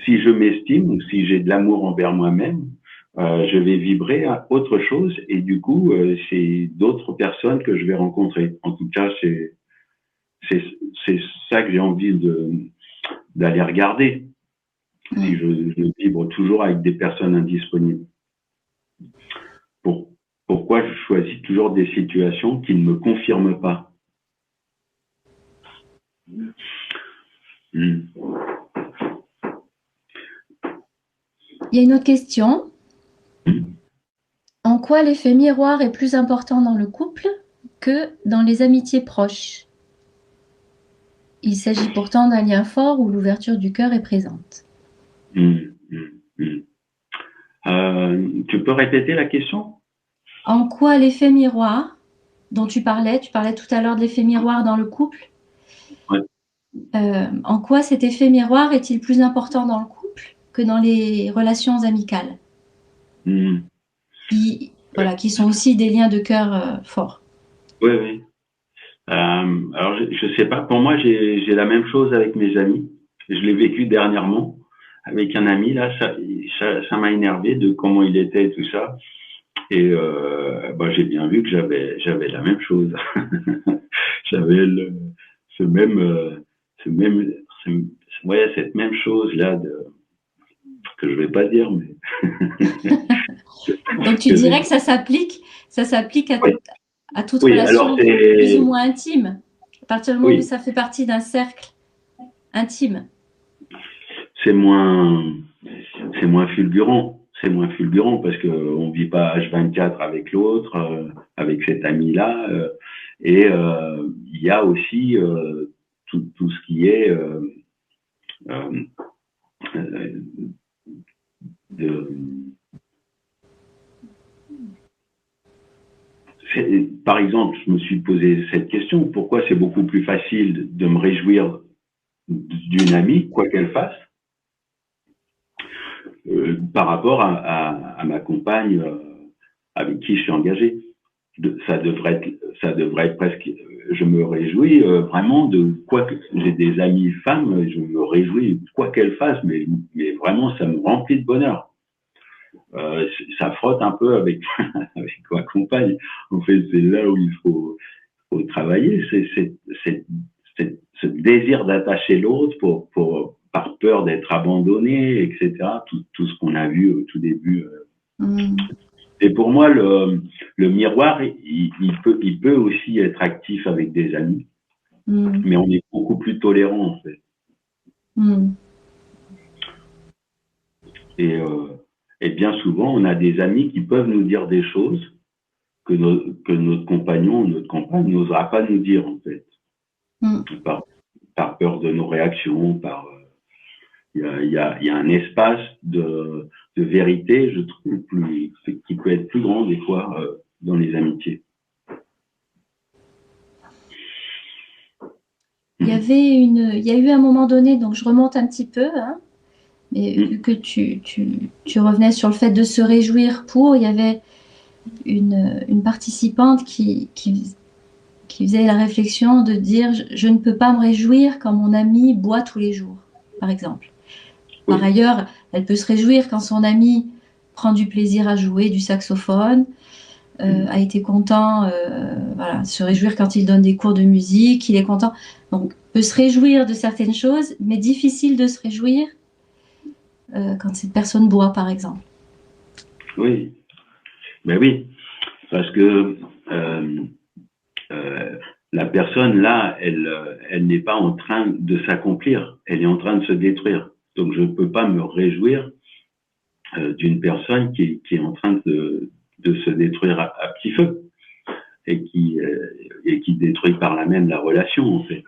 B: si je m'estime ou si j'ai de l'amour envers moi-même, je vais vibrer à autre chose et du coup, c'est d'autres personnes que je vais rencontrer. En tout cas, c'est ça que j'ai envie d'aller regarder. Si je vibre toujours avec des personnes indisponibles. Pourquoi je choisis toujours des situations qui ne me confirment pas?
A: Il y a une autre question. En quoi l'effet miroir est plus important dans le couple que dans les amitiés proches? Il s'agit pourtant d'un lien fort où l'ouverture du cœur est présente.
B: Tu peux répéter la question?
A: En quoi l'effet miroir dont tu parlais tout à l'heure de l'effet miroir dans le couple.
B: Ouais.
A: En quoi cet effet miroir est-il plus important dans le couple que dans les relations amicales? Qui sont aussi des liens de cœur forts.
B: Oui, oui. Alors, je sais pas. Pour moi, j'ai la même chose avec mes amis. Je l'ai vécu dernièrement avec un ami. Là, ça m'a énervé de comment il était et tout ça. Et j'ai bien vu que j'avais la même chose. J'avais cette même chose là que je vais pas dire, mais.
A: Donc tu dirais que ça s'applique à toute
B: oui,
A: relation plus ou moins intime, à partir du moment où ça fait partie d'un cercle intime.
B: C'est moins fulgurant. C'est moins fulgurant parce qu'on ne vit pas H24 avec l'autre, avec cet ami-là. Et il y a aussi tout ce qui est par exemple, je me suis posé cette question, pourquoi c'est beaucoup plus facile de me réjouir d'une amie, quoi qu'elle fasse, par rapport à ma compagne avec qui je suis engagé. Ça devrait être presque. Je me réjouis vraiment de quoi que j'ai des amies femmes, je me réjouis quoi qu'elles fassent, mais vraiment ça me remplit de bonheur. Ça frotte un peu avec ma compagne. En fait, c'est là où il faut travailler, c'est ce désir d'attacher l'autre par peur d'être abandonné, etc. Tout ce qu'on a vu au tout début. Et pour moi, le miroir, il peut aussi être actif avec des amis, mais on est beaucoup plus tolérant en fait. Et bien souvent, on a des amis qui peuvent nous dire des choses que notre compagnon ou notre compagne n'osera pas nous dire en fait, par peur de nos réactions, il y a un espace de vérité, je trouve, qui peut être plus grand des fois dans les amitiés.
A: Il y a eu un moment donné, donc je remonte un petit peu, hein, mais vu que tu revenais sur le fait de se réjouir il y avait une participante qui faisait la réflexion de dire je ne peux pas me réjouir quand mon ami boit tous les jours, par exemple. Par ailleurs, elle peut se réjouir quand son ami prend du plaisir à jouer du saxophone, a été content, voilà, se réjouir quand il donne des cours de musique, il est content. Donc, peut se réjouir de certaines choses, mais difficile de se réjouir quand cette personne boit, par exemple.
B: Oui, ben oui, parce que la personne là, elle n'est pas en train de s'accomplir, elle est en train de se détruire. Donc je ne peux pas me réjouir d'une personne qui est en train de se détruire à petit feu et qui détruit par là même la relation en fait.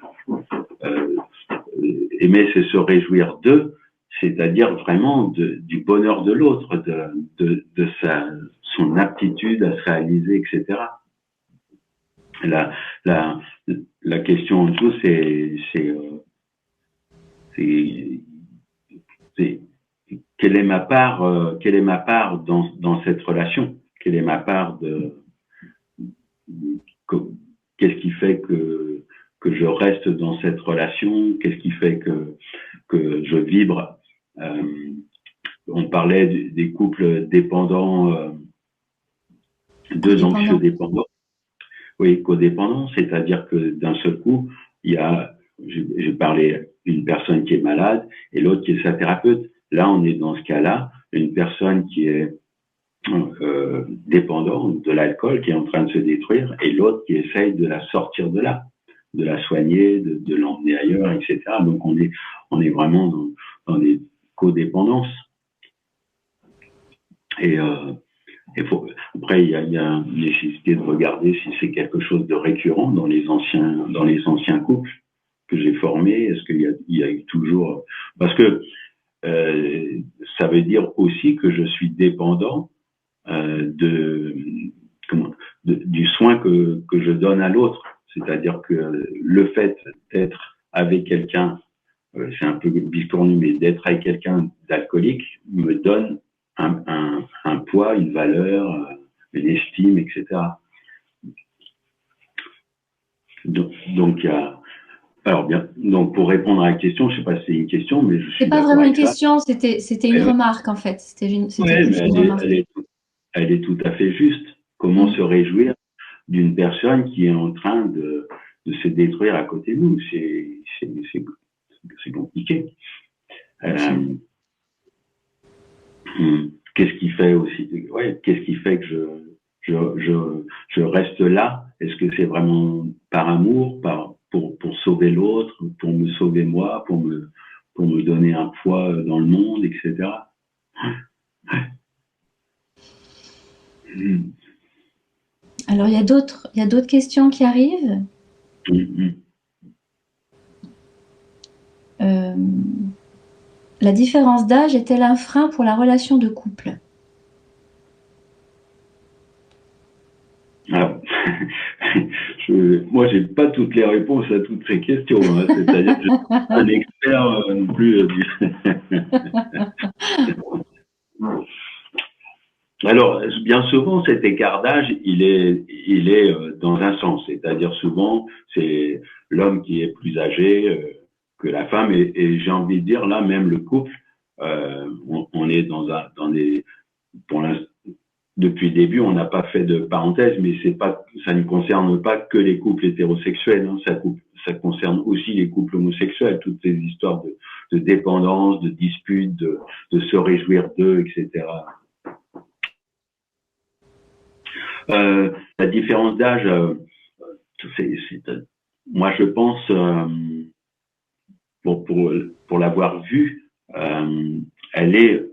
B: Aimer, c'est se réjouir d'eux, c'est-à-dire vraiment du bonheur de l'autre, de son aptitude à se réaliser, etc. La question en dessous, c'est quelle est ma part dans cette relation? Quelle est ma part qu'est-ce qui fait que je reste dans cette relation? Qu'est-ce qui fait que je vibre? On parlait des couples dépendants, deux anxieux dépendants. Oui, codépendants, c'est-à-dire que d'un seul coup, il y a, j'ai parlé d'une personne qui est malade et l'autre qui est sa thérapeute. Là, on est dans ce cas-là, une personne qui est dépendante de l'alcool, qui est en train de se détruire, et l'autre qui essaye de la sortir de là, de la soigner, de l'emmener ailleurs, etc. Donc, on est vraiment dans des codépendances. Et après, il y a une nécessité de regarder si c'est quelque chose de récurrent dans les anciens couples que j'ai formés. Est-ce qu'il y a eu toujours... Parce que ça veut dire aussi que je suis dépendant du soin que je donne à l'autre. C'est-à-dire que le fait d'être avec quelqu'un, c'est un peu biscornu, mais d'être avec quelqu'un d'alcoolique me donne un poids, une valeur, une estime, etc. Donc, alors bien, donc pour répondre à la question, je ne sais pas si c'est une question, mais je suis
A: c'est pas vraiment une question, c'était une remarque en fait.
B: Oui, mais elle est tout à fait juste. Comment se réjouir d'une personne qui est en train de se détruire à côté de nous? C'est compliqué. Qu'est-ce qui fait aussi, qu'est-ce qui fait que je reste là? Est-ce que c'est vraiment par amour, pour sauver l'autre, pour me sauver moi, pour me donner un poids dans le monde, etc.
A: Alors, il y a d'autres questions qui arrivent. La différence d'âge est-elle un frein pour la relation de couple?
B: Alors, moi, j'ai pas toutes les réponses à toutes ces questions. Hein. C'est-à-dire que je suis pas un expert non plus. Alors, bien souvent, cet écart d'âge, il est dans un sens. C'est-à-dire souvent, c'est l'homme qui est plus âgé que la femme. Et j'ai envie de dire, là, même le couple, on est dans des... Pour l'instant, depuis le début, on n'a pas fait de parenthèse, mais ça ne concerne pas que les couples hétérosexuels. Hein, ça concerne aussi les couples homosexuels, toutes ces histoires de dépendance, de disputes, de se réjouir d'eux, etc. La différence d'âge, moi je pense, pour l'avoir vue, elle est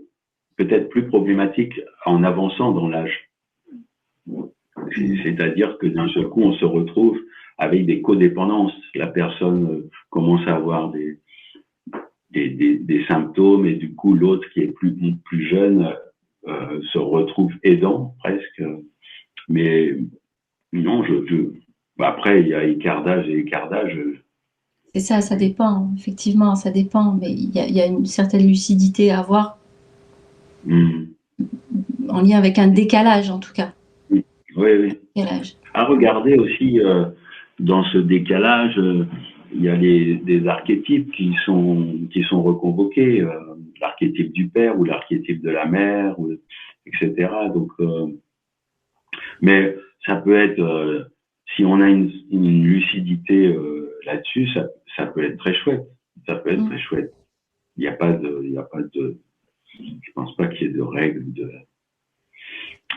B: peut-être plus problématique en avançant dans l'âge. C'est-à-dire que d'un seul coup, on se retrouve avec des codépendances. La personne commence à avoir des symptômes et du coup, l'autre qui est plus jeune se retrouve aidant presque. Mais non, après, il y a écart d'âge et écart d'âge.
A: C'est ça, ça dépend. Effectivement, ça dépend. Mais il y a une certaine lucidité à avoir. En lien avec un décalage, en tout cas.
B: Oui. Décalage. À regarder aussi, dans ce décalage, il y a des archétypes qui sont reconvoqués. L'archétype du père ou l'archétype de la mère. etc. Donc, mais ça peut être, si on a une lucidité là-dessus, ça peut être très chouette. Ça peut être très chouette. Il n'y a pas de, je pense pas qu'il y ait de règles.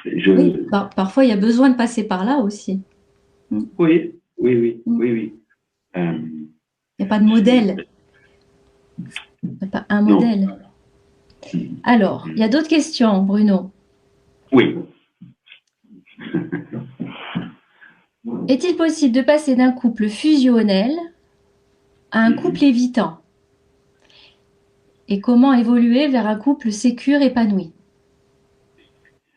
A: Oui, parfois il y a besoin de passer par là aussi.
B: Oui. Il
A: n'y a pas de modèle. Il n'y a pas un modèle. Non. Alors, il y a d'autres questions, Bruno?
B: Oui.
A: Est-il possible de passer d'un couple fusionnel à un couple évitant? Et comment évoluer vers un couple sécure épanoui?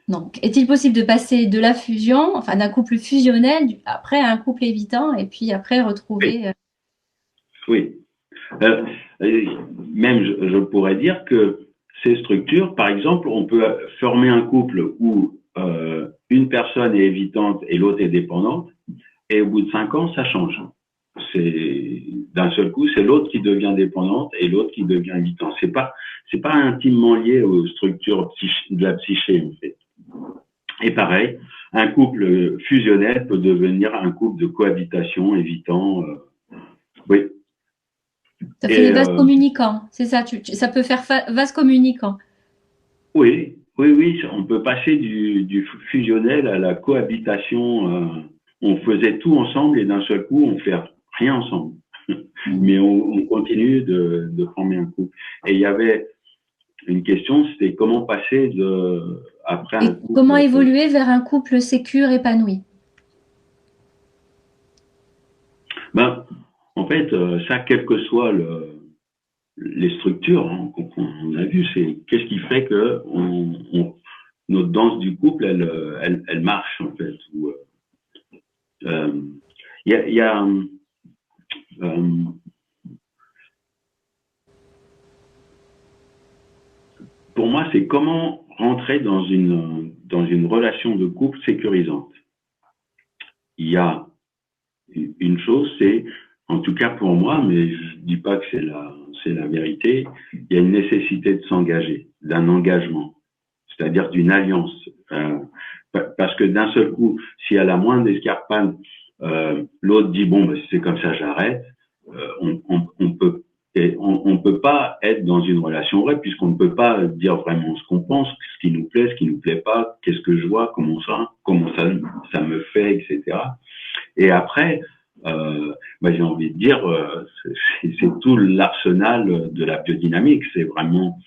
A: Donc, est-il possible de passer de la fusion, enfin d'un couple fusionnel, après à un couple évitant, et puis après retrouver...
B: Oui. Même, je pourrais dire que ces structures, par exemple, on peut former un couple où une personne est évitante et l'autre est dépendante, et au bout de 5 ans, ça change. D'un seul coup, c'est l'autre qui devient dépendante et l'autre qui devient évitant. C'est pas intimement lié aux structures de la psyché, en fait. Et pareil, un couple fusionnel peut devenir un couple de cohabitation évitant. Oui.
A: Ça fait les vases communicants, c'est ça, ça peut faire vase communicant.
B: Oui, on peut passer du fusionnel à la cohabitation. On faisait tout ensemble et d'un seul coup, on fait rien ensemble. Mais on continue de former un couple. Et il y avait une question, c'était comment passer après un couple.
A: Comment évoluer vers un couple sécure épanoui?
B: Ben, en fait, ça, quelles que soient les structures qu'on a vues, c'est qu'est-ce qui fait que notre danse du couple, elle marche, en fait. Il y a pour moi, c'est comment rentrer dans une relation de couple sécurisante. Il y a une chose, c'est, en tout cas pour moi, mais je dis pas que c'est la vérité, il y a une nécessité de s'engager, d'un engagement, c'est-à-dire d'une alliance. Parce que d'un seul coup, s'il y a la moindre escarpade, l'autre dit bon, ben, si c'est comme ça, j'arrête. On peut pas être dans une relation vraie puisqu'on ne peut pas dire vraiment ce qu'on pense, ce qui nous plaît, ce qui nous plaît pas, qu'est-ce que je vois, comment ça me fait, etc. Et après, j'ai envie de dire, c'est tout l'arsenal de la biodynamique. C'est vraiment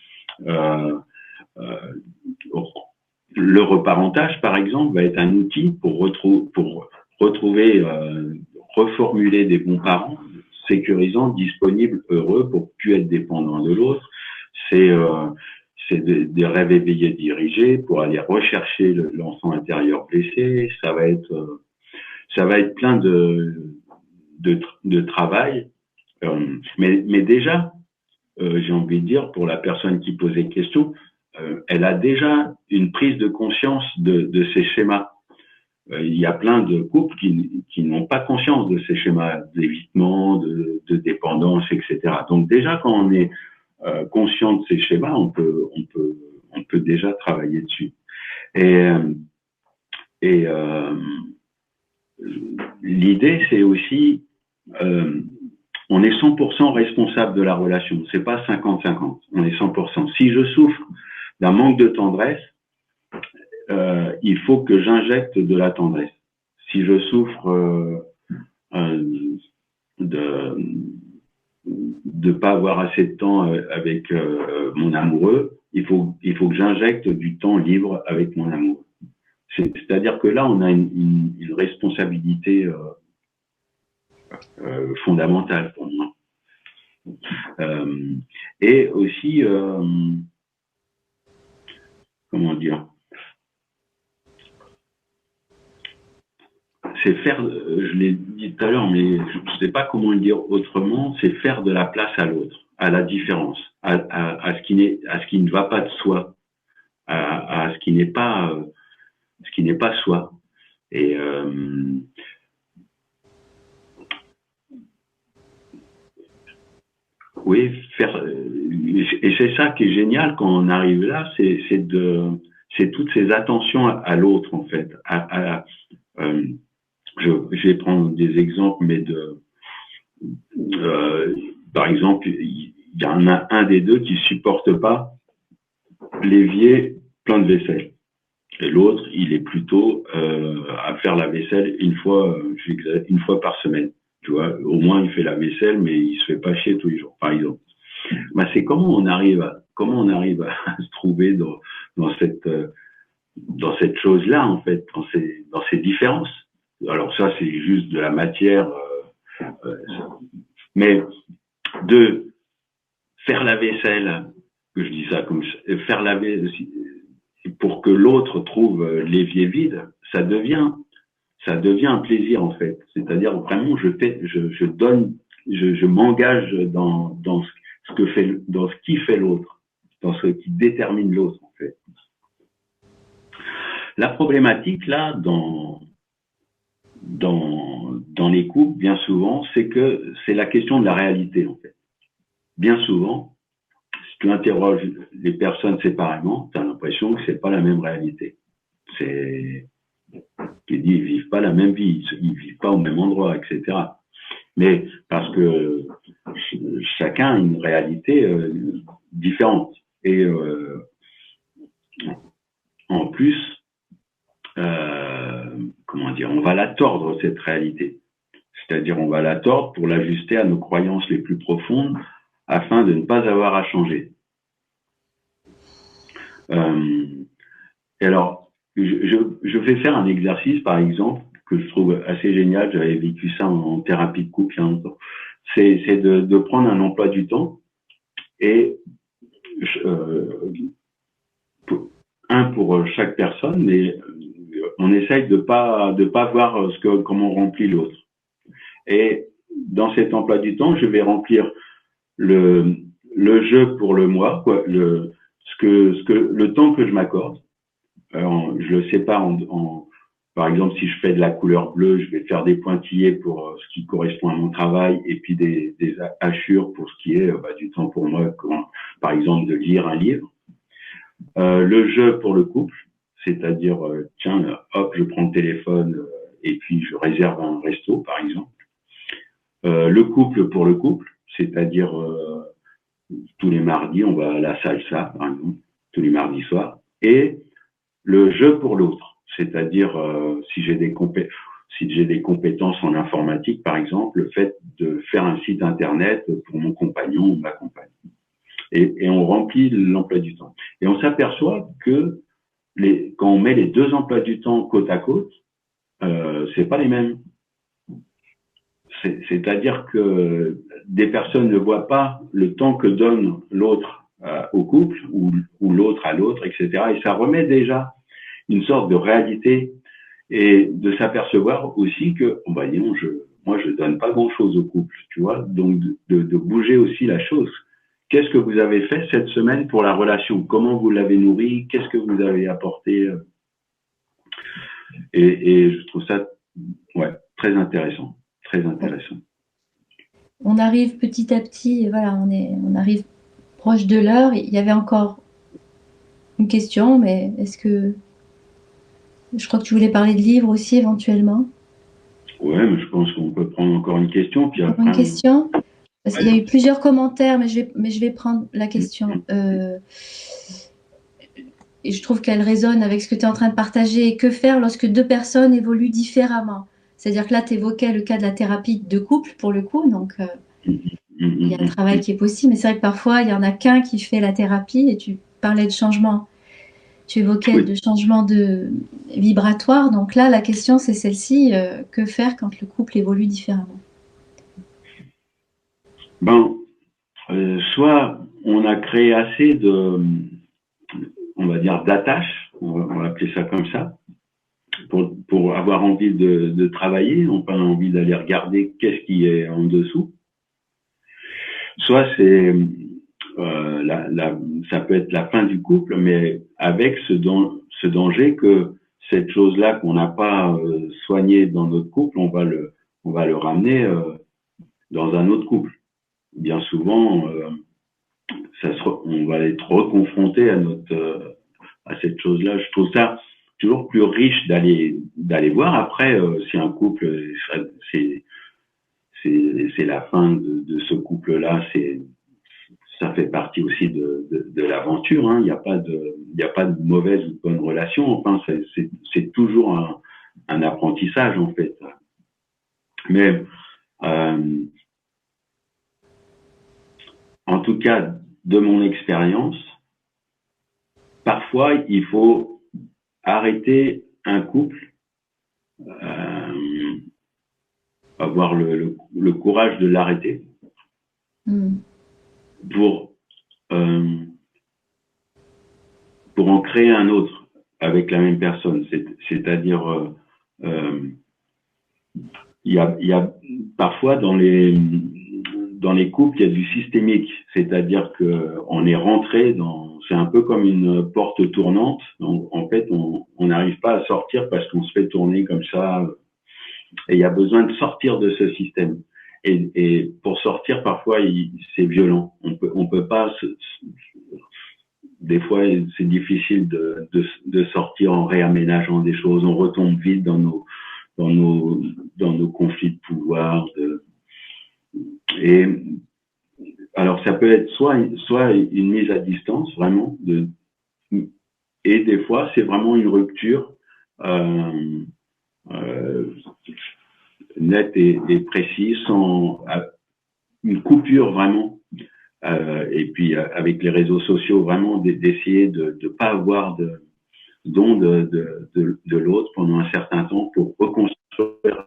B: le reparentage, par exemple, va être un outil pour retrouver, reformuler des bons parents sécurisants, disponibles, heureux, pour plus être dépendants de l'autre. C'est des rêves éveillés dirigés pour aller rechercher l'enfant intérieur blessé. Ça va être plein de travail. Mais déjà, j'ai envie de dire, pour la personne qui posait question, elle a déjà une prise de conscience de ces schémas. Il y a plein de couples qui n'ont pas conscience de ces schémas d'évitement, de dépendance, etc. Donc déjà, quand on est conscient de ces schémas, on peut déjà travailler dessus. Et l'idée, c'est aussi, on est 100% responsable de la relation. C'est pas 50-50. On est 100%. Si je souffre d'un manque de tendresse, il faut que j'injecte de la tendresse. Si je souffre de pas avoir assez de temps avec mon amoureux, il faut que j'injecte du temps libre avec mon amoureux. C'est-à-dire que là, on a une responsabilité fondamentale pour moi. Et aussi, comment dire, c'est faire, je l'ai dit tout à l'heure, mais je ne sais pas comment le dire autrement, c'est faire de la place à l'autre, à la différence, à ce qui ne va pas de soi, à ce qui n'est pas soi. Et oui, et c'est ça qui est génial quand on arrive là, c'est c'est toutes ces attentions à l'autre, en fait. Je vais prendre des exemples, mais par exemple, il y en a un des deux qui supporte pas l'évier plein de vaisselle. Et l'autre, il est plutôt à faire la vaisselle une fois par semaine. Tu vois, au moins il fait la vaisselle, mais il se fait pas chier tous les jours, par exemple. Ben, c'est comment on arrive à se trouver dans cette chose-là, en fait, dans ces différences. Alors ça, c'est juste de la matière, mais de faire la vaisselle, que je dis ça comme faire la vaisselle, pour que l'autre trouve l'évier vide, ça devient un plaisir, en fait. C'est-à-dire vraiment, je donne, je m'engage dans ce qui fait l'autre, dans ce qui détermine l'autre, en fait. La problématique là dans les couples, bien souvent, c'est que c'est la question de la réalité, en fait. Bien souvent, si tu interroges les personnes séparément, tu as l'impression que c'est pas la même réalité. Ils vivent pas la même vie, ils vivent pas au même endroit, etc. Mais parce que chacun a une réalité différente. Et en plus, comment dire, on va la tordre, cette réalité. C'est-à-dire, on va la tordre pour l'ajuster à nos croyances les plus profondes afin de ne pas avoir à changer. Et alors, je vais faire un exercice, par exemple, que je trouve assez génial. J'avais vécu ça en thérapie de couple il y a longtemps. C'est de prendre un emploi du temps et pour chaque personne, mais on essaye de pas voir comment on remplit l'autre. Et dans cet emploi du temps, je vais remplir le jeu pour le mois, quoi, le temps que je m'accorde. Je le sépare par exemple, si je fais de la couleur bleue, je vais faire des pointillés pour ce qui correspond à mon travail et puis des hachures pour ce qui est du temps pour moi, par exemple de lire un livre. Le jeu pour le couple, c'est-à-dire, tiens, hop, je prends le téléphone et puis je réserve un resto, par exemple. Le couple pour le couple, c'est-à-dire tous les mardis, on va à la salsa, par exemple, tous les mardis soirs. Et le jeu pour l'autre, c'est-à-dire si j'ai des compétences en informatique, par exemple, le fait de faire un site internet pour mon compagnon ou ma compagne. Et on remplit l'emploi du temps. Et on s'aperçoit que quand on met les deux emplois du temps côte à côte, c'est pas les mêmes. C'est-à-dire que des personnes ne voient pas le temps que donne l'autre au couple ou l'autre à l'autre, etc. Et ça remet déjà une sorte de réalité et de s'apercevoir aussi que, disons, moi, je donne pas grand-chose au couple, tu vois. Donc, de bouger aussi la chose. Qu'est-ce que vous avez fait cette semaine pour la relation? Comment vous l'avez nourrie? Qu'est-ce que vous avez apporté? Et je trouve ça, très intéressant. Très intéressant.
A: On arrive petit à petit, et voilà, on arrive proche de l'heure. Il y avait encore une question, mais est-ce que... Je crois que tu voulais parler de livres aussi, éventuellement.
B: Ouais, mais je pense qu'on peut prendre encore une question. Puis après,
A: une question? Parce qu'il y a eu plusieurs commentaires, mais je vais prendre la question. Et je trouve qu'elle résonne avec ce que tu es en train de partager. Que faire lorsque deux personnes évoluent différemment? C'est-à-dire que là, tu évoquais le cas de la thérapie de couple, pour le coup. Donc, il y a un travail qui est possible. Mais c'est vrai que parfois, il n'y en a qu'un qui fait la thérapie. Et tu parlais de changement. Tu évoquais de changement de vibratoire. Donc là, la question, c'est celle-ci. Que faire quand le couple évolue différemment?
B: Soit on a créé assez on va dire, d'attache, on va appeler ça comme ça, pour avoir envie de travailler, on a envie d'aller regarder qu'est-ce qui est en dessous. Soit c'est ça peut être la fin du couple, mais avec ce danger que cette chose-là qu'on n'a pas soignée dans notre couple, on va le ramener dans un autre couple. Bien souvent, on va être reconfronté à à cette chose-là. Je trouve ça toujours plus riche d'aller voir. Après, si un couple, c'est la fin de ce couple-là, ça fait partie aussi de l'aventure. Hein. Il n'y a pas de mauvaise ou de bonne relation. Enfin, c'est toujours un apprentissage en fait. Mais en tout cas, de mon expérience, parfois il faut arrêter un couple, avoir le courage de l'arrêter pour en créer un autre avec la même personne. C'est-à-dire, il y a parfois dans les couples, il y a du systémique, c'est-à-dire qu'on est rentré c'est un peu comme une porte tournante. Donc, en fait, on n'arrive pas à sortir parce qu'on se fait tourner comme ça. Et il y a besoin de sortir de ce système. Et pour sortir, parfois, c'est violent. On peut pas des fois, c'est difficile de sortir en réaménageant des choses. On retombe vite dans nos conflits de pouvoir. Et alors, ça peut être soit une mise à distance, vraiment, et des fois, c'est vraiment une rupture nette et précise, sans une coupure vraiment. Et puis, avec les réseaux sociaux, vraiment d'essayer de ne pas avoir d'onde de l'autre pendant un certain temps pour reconstruire,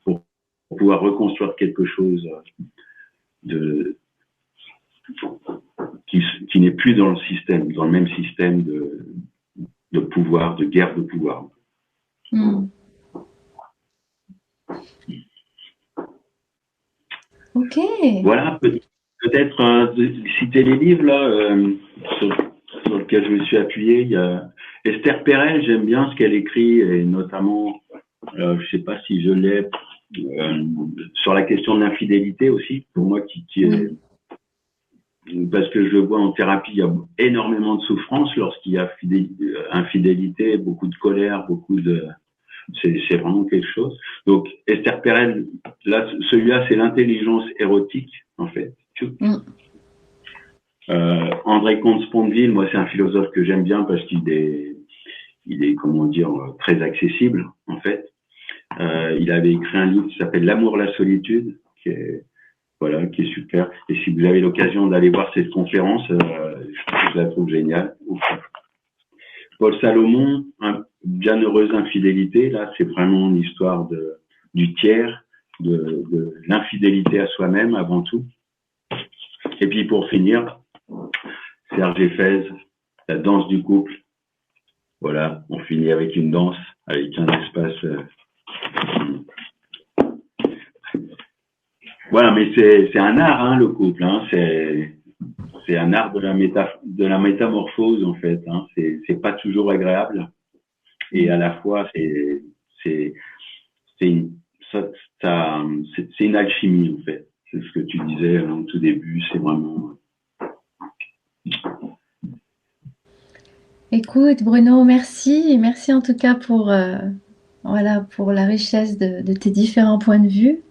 B: pour pouvoir reconstruire quelque chose qui n'est plus dans le même système de pouvoir, de guerre de pouvoir.
A: Ok.
B: Voilà, peut-être citer les livres là sur lesquels je me suis appuyé. Il y a Esther Perel, j'aime bien ce qu'elle écrit, et notamment, je ne sais pas si je l'ai, sur la question de l'infidélité aussi, pour moi qui est... Parce que je vois en thérapie, il y a énormément de souffrance lorsqu'il y a infidélité, beaucoup de colère, c'est vraiment quelque chose. Donc, Esther Perel, là, celui-là, c'est l'intelligence érotique, en fait. André Comte-Sponville, moi, c'est un philosophe que j'aime bien parce qu'il est, comment dire, très accessible, en fait. Il avait écrit un livre qui s'appelle L'amour, la solitude, qui est super. Et si vous avez l'occasion d'aller voir cette conférence, je la trouve géniale. Paul Salomon, Bienheureuse infidélité, là, c'est vraiment l'histoire du tiers, de l'infidélité à soi-même avant tout. Et puis pour finir, Serge Éphèse, la danse du couple. Voilà, on finit avec une danse, avec un espace. Voilà, mais c'est un art, hein, le couple. Hein, c'est un art de la métamorphose, en fait. Hein, c'est pas toujours agréable. Et à la fois, c'est une alchimie, en fait. C'est ce que tu disais au tout début, c'est vraiment...
A: Écoute, Bruno, merci. Merci en tout cas pour la richesse de tes différents points de vue.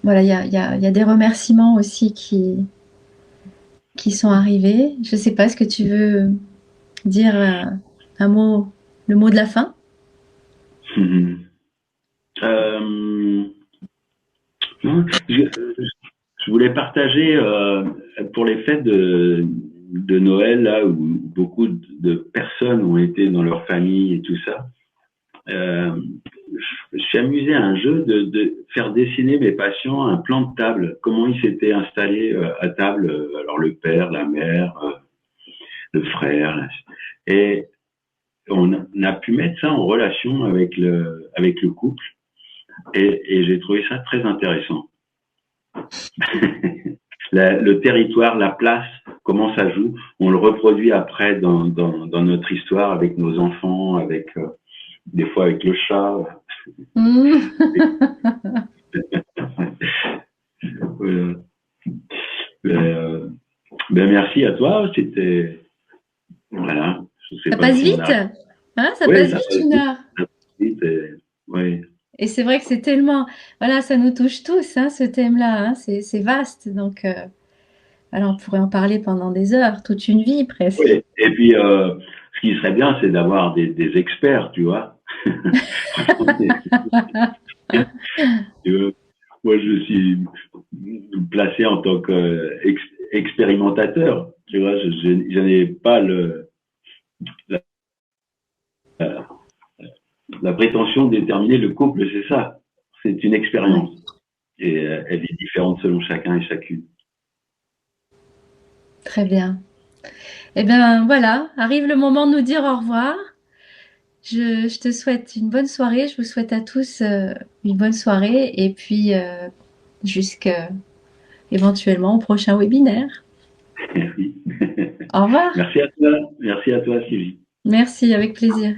A: Voilà, il y a des remerciements aussi qui sont arrivés. Je ne sais pas, est-ce que tu veux dire le mot de la fin?
B: Non, je voulais partager pour les fêtes de Noël, là où beaucoup de personnes ont été dans leur famille et tout ça. Je suis amusé à un jeu de faire dessiner mes patients un plan de table, comment ils s'étaient installés à table, alors le père, la mère, le frère, et on a pu mettre ça en relation avec le couple, et j'ai trouvé ça très intéressant. Le territoire, la place, comment ça joue, on le reproduit après dans notre histoire avec nos enfants, avec des fois avec le chat. Voilà. Ben, merci à toi, c'était Voilà. Je sais
A: Ça
B: pas
A: passe
B: si on
A: vite,
B: a.
A: hein, ça
B: Oui,
A: passe
B: ça
A: vite
B: passe
A: une
B: vite.
A: heure.
B: Ça passe vite ouais.
A: Et c'est vrai que c'est tellement, voilà, ça nous touche tous, hein, ce thème-là, hein, c'est vaste. Donc, voilà, on pourrait en parler pendant des heures, toute une vie presque.
B: Oui. Et puis, ce qui serait bien, c'est d'avoir des experts, tu vois. Tu vois. Moi, je suis placé en tant qu'expérimentateur. Tu vois, je n'ai pas la, la prétention de déterminer le couple, c'est ça. C'est une
A: Ouais,
B: expérience. Et elle est différente selon chacun et chacune.
A: très bien. Eh bien, voilà, arrive le moment de nous dire au revoir. Je te souhaite une bonne soirée. Je vous souhaite à tous une bonne soirée et puis jusqu'à éventuellement au prochain webinaire.
B: Merci.
A: Au revoir.
B: Merci à toi. Merci à toi, Sylvie.
A: Merci, avec plaisir.